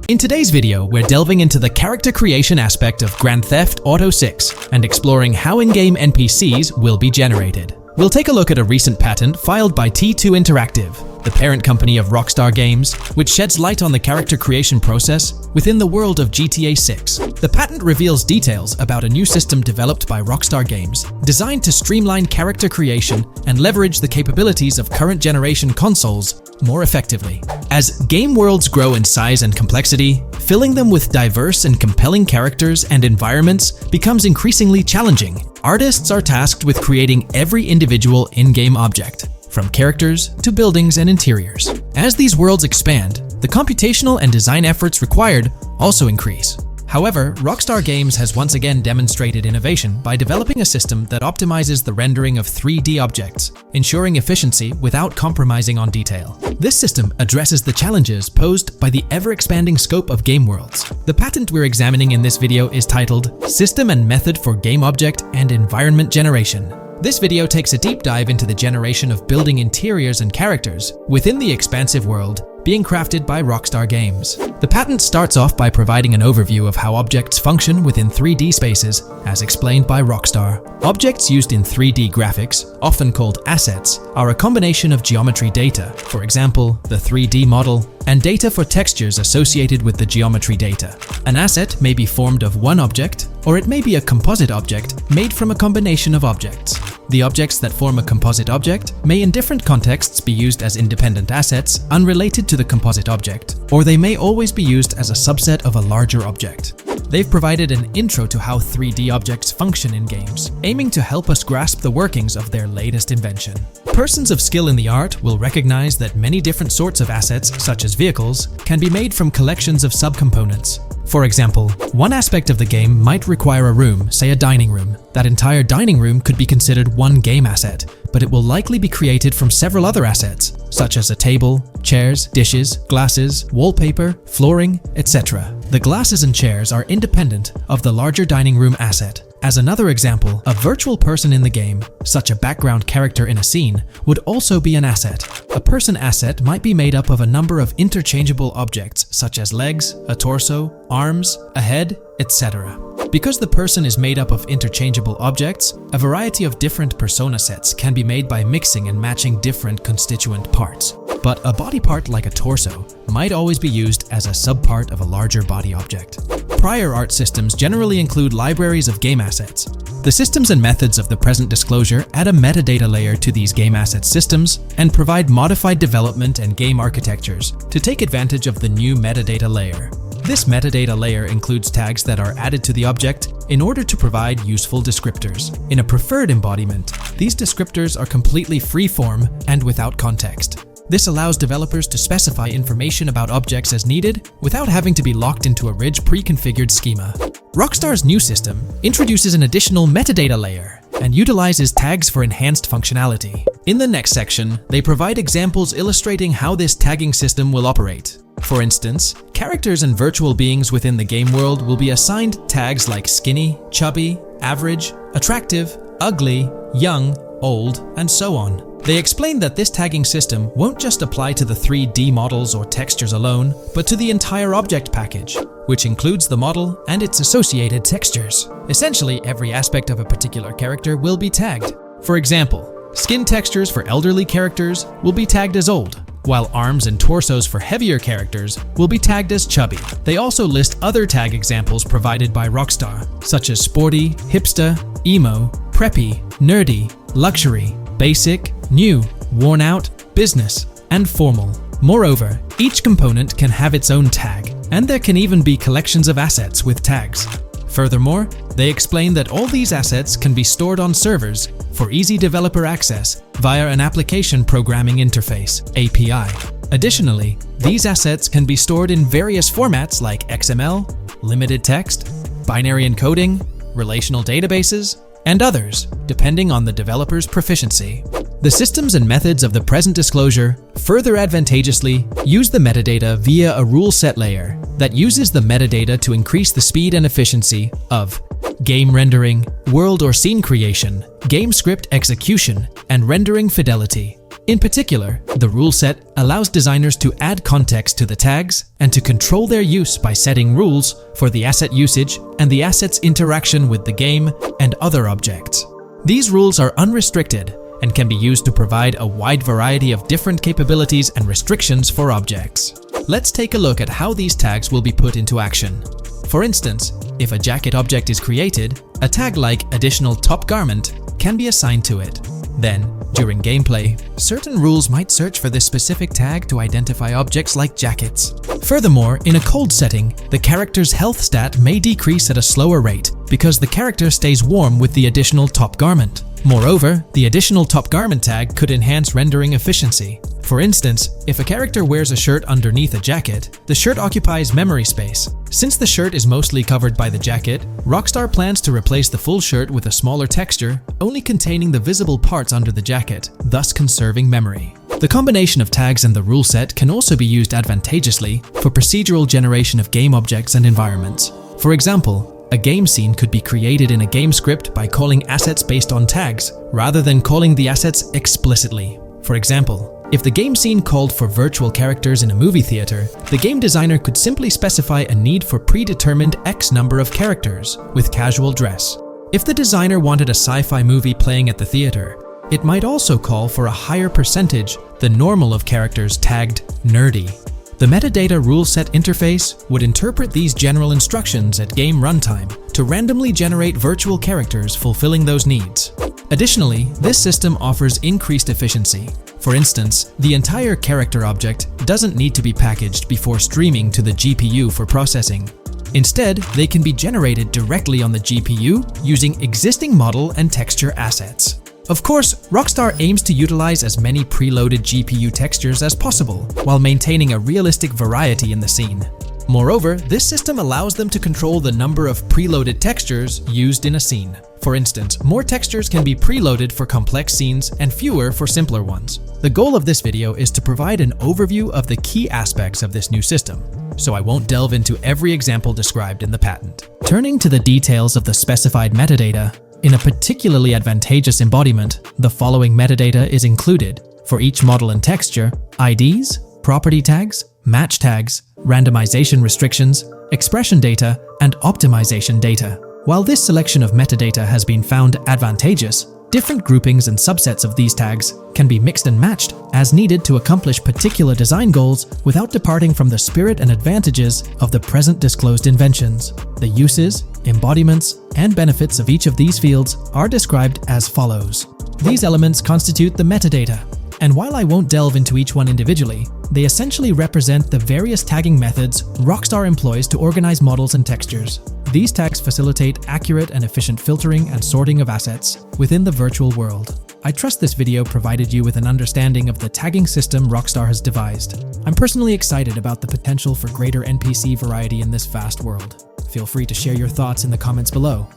In today's video, we're delving into the character creation aspect of Grand Theft Auto 6 and exploring how in-game NPCs will be generated. We'll take a look at a recent patent filed by T2 Interactive, the parent company of Rockstar Games, which sheds light on the character creation process within the world of GTA 6. The patent reveals details about a new system developed by Rockstar Games, designed to streamline character creation and leverage the capabilities of current generation consoles more effectively. As game worlds grow in size and complexity, filling them with diverse and compelling characters and environments becomes increasingly challenging. Artists are tasked with creating every individual in-game object, from characters to buildings and interiors. As these worlds expand, the computational and design efforts required also increase. However, Rockstar Games has once again demonstrated innovation by developing a system that optimizes the rendering of 3D objects, ensuring efficiency without compromising on detail. This system addresses the challenges posed by the ever-expanding scope of game worlds. The patent we're examining in this video is titled System and Method for Game Object and Environment Generation. This video takes a deep dive into the generation of building interiors and characters within the expansive world being crafted by Rockstar Games. The patent starts off by providing an overview of how objects function within 3D spaces, as explained by Rockstar. Objects used in 3D graphics, often called assets, are a combination of geometry data, for example, the 3D model, and data for textures associated with the geometry data. An asset may be formed of one object, or it may be a composite object made from a combination of objects. The objects that form a composite object may in different contexts be used as independent assets unrelated to the composite object, or they may always be used as a subset of a larger object. They've provided an intro to how 3D objects function in games, aiming to help us grasp the workings of their latest invention. Persons of skill in the art will recognize that many different sorts of assets, such as vehicles, can be made from collections of subcomponents. For example, one aspect of the game might require a room, say a dining room. That entire dining room could be considered one game asset, but it will likely be created from several other assets, such as a table, chairs, dishes, glasses, wallpaper, flooring, etc. The glasses and chairs are independent of the larger dining room asset, As another example, a virtual person in the game, such a background character in a scene, would also be an asset. A person asset might be made up of a number of interchangeable objects, such as legs, a torso, arms, a head, etc. Because the person is made up of interchangeable objects, a variety of different persona sets can be made by mixing and matching different constituent parts. But a body part like a torso might always be used as a subpart of a larger body object. Prior art systems generally include libraries of game assets. The systems and methods of the present disclosure add a metadata layer to these game asset systems and provide modified development and game architectures to take advantage of the new metadata layer. This metadata layer includes tags that are added to the object in order to provide useful descriptors. In a preferred embodiment, these descriptors are completely free-form and without context. This allows developers to specify information about objects as needed without having to be locked into a rich pre-configured schema. Rockstar's new system introduces an additional metadata layer and utilizes tags for enhanced functionality. In the next section, they provide examples illustrating how this tagging system will operate. For instance, characters and virtual beings within the game world will be assigned tags like skinny, chubby, average, attractive, ugly, young, old, and so on. They explain that this tagging system won't just apply to the 3D models or textures alone, but to the entire object package, which includes the model and its associated textures. Essentially, every aspect of a particular character will be tagged. For example, skin textures for elderly characters will be tagged as old, while arms and torsos for heavier characters will be tagged as chubby. They also list other tag examples provided by Rockstar, such as sporty, hipster, emo, preppy, nerdy, luxury, basic, new, worn out, business, and formal. Moreover, each component can have its own tag, and there can even be collections of assets with tags. Furthermore, they explain that all these assets can be stored on servers for easy developer access via an application programming interface (API). Additionally, these assets can be stored in various formats like XML, limited text, binary encoding, relational databases, and others, depending on the developer's proficiency. The systems and methods of the present disclosure further advantageously use the metadata via a rule set layer that uses the metadata to increase the speed and efficiency of game rendering, world or scene creation, game script execution, and rendering fidelity. In particular, the rule set allows designers to add context to the tags and to control their use by setting rules for the asset usage and the asset's interaction with the game and other objects. These rules are unrestricted and can be used to provide a wide variety of different capabilities and restrictions for objects. Let's take a look at how these tags will be put into action. For instance, if a jacket object is created, a tag like additional top garment can be assigned to it. Then, during gameplay, certain rules might search for this specific tag to identify objects like jackets. Furthermore, in a cold setting, the character's health stat may decrease at a slower rate because the character stays warm with the additional top garment. Moreover, the additional top garment tag could enhance rendering efficiency. For instance, if a character wears a shirt underneath a jacket, the shirt occupies memory space. Since the shirt is mostly covered by the jacket, Rockstar plans to replace the full shirt with a smaller texture, only containing the visible parts under the jacket, thus conserving memory. The combination of tags and the rule set can also be used advantageously for procedural generation of game objects and environments. For example, a game scene could be created in a game script by calling assets based on tags, rather than calling the assets explicitly. For example, if the game scene called for virtual characters in a movie theater, the game designer could simply specify a need for predetermined X number of characters with casual dress. If the designer wanted a sci-fi movie playing at the theater, it might also call for a higher percentage than normal of characters tagged nerdy. The metadata rule set interface would interpret these general instructions at game runtime to randomly generate virtual characters fulfilling those needs. Additionally, this system offers increased efficiency. For instance, the entire character object doesn't need to be packaged before streaming to the GPU for processing. Instead, they can be generated directly on the GPU using existing model and texture assets. Of course, Rockstar aims to utilize as many preloaded GPU textures as possible, while maintaining a realistic variety in the scene. Moreover, this system allows them to control the number of preloaded textures used in a scene. For instance, more textures can be preloaded for complex scenes and fewer for simpler ones. The goal of this video is to provide an overview of the key aspects of this new system, so I won't delve into every example described in the patent. Turning to the details of the specified metadata, in a particularly advantageous embodiment, the following metadata is included for each model and texture: IDs, property tags, match tags, randomization restrictions, expression data, and optimization data. While this selection of metadata has been found advantageous, different groupings and subsets of these tags can be mixed and matched as needed to accomplish particular design goals without departing from the spirit and advantages of the present disclosed inventions. The uses, embodiments, and benefits of each of these fields are described as follows. These elements constitute the metadata, and while I won't delve into each one individually, they essentially represent the various tagging methods Rockstar employs to organize models and textures. These tags facilitate accurate and efficient filtering and sorting of assets within the virtual world. I trust this video provided you with an understanding of the tagging system Rockstar has devised. I'm personally excited about the potential for greater NPC variety in this vast world. Feel free to share your thoughts in the comments below.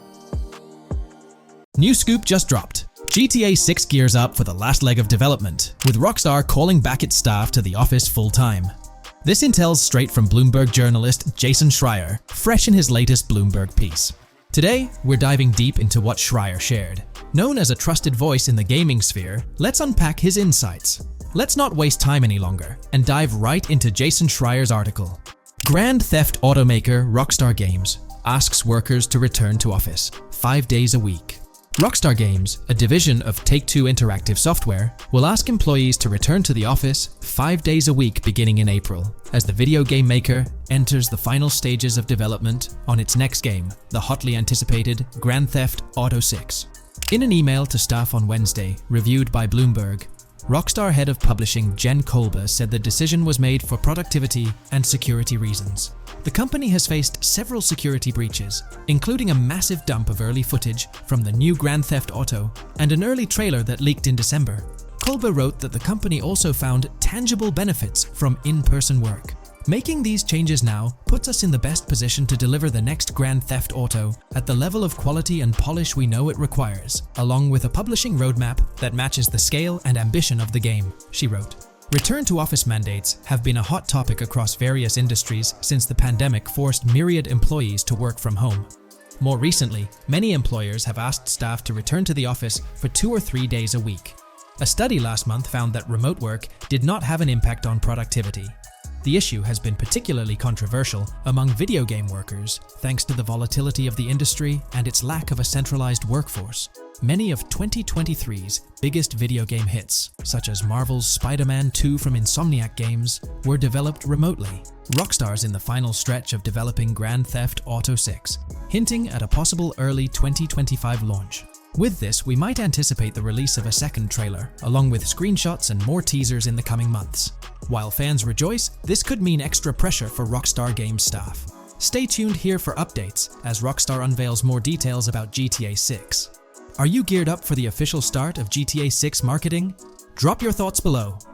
New scoop just dropped. GTA 6 gears up for the last leg of development, with Rockstar calling back its staff to the office full-time. This intel's straight from Bloomberg journalist Jason Schreier, fresh in his latest Bloomberg piece. Today, we're diving deep into what Schreier shared. Known as a trusted voice in the gaming sphere, let's unpack his insights. Let's not waste time any longer and dive right into Jason Schreier's article. Grand Theft automaker Rockstar Games asks workers to return to office 5 days a week. Rockstar Games, a division of Take-Two Interactive Software, will ask employees to return to the office 5 days a week beginning in April, as the video game maker enters the final stages of development on its next game, the hotly anticipated Grand Theft Auto 6. In an email to staff on Wednesday, reviewed by Bloomberg, Rockstar head of publishing Jen Kolber said the decision was made for productivity and security reasons. The company has faced several security breaches, including a massive dump of early footage from the new Grand Theft Auto and an early trailer that leaked in December. Kolber wrote that the company also found tangible benefits from in-person work. Making these changes now puts us in the best position to deliver the next Grand Theft Auto at the level of quality and polish we know it requires, along with a publishing roadmap that matches the scale and ambition of the game, she wrote. Return to office mandates have been a hot topic across various industries since the pandemic forced myriad employees to work from home. More recently, many employers have asked staff to return to the office for 2 or 3 days a week. A study last month found that remote work did not have an impact on productivity. The issue has been particularly controversial among video game workers, thanks to the volatility of the industry and its lack of a centralized workforce. Many of 2023's biggest video game hits, such as Marvel's Spider-Man 2 from Insomniac Games, were developed remotely. Rockstar's in the final stretch of developing Grand Theft Auto 6, hinting at a possible early 2025 launch. With this, we might anticipate the release of a second trailer, along with screenshots and more teasers in the coming months. While fans rejoice, this could mean extra pressure for Rockstar Games staff. Stay tuned here for updates as Rockstar unveils more details about GTA 6. Are you geared up for the official start of GTA 6 marketing? Drop your thoughts below.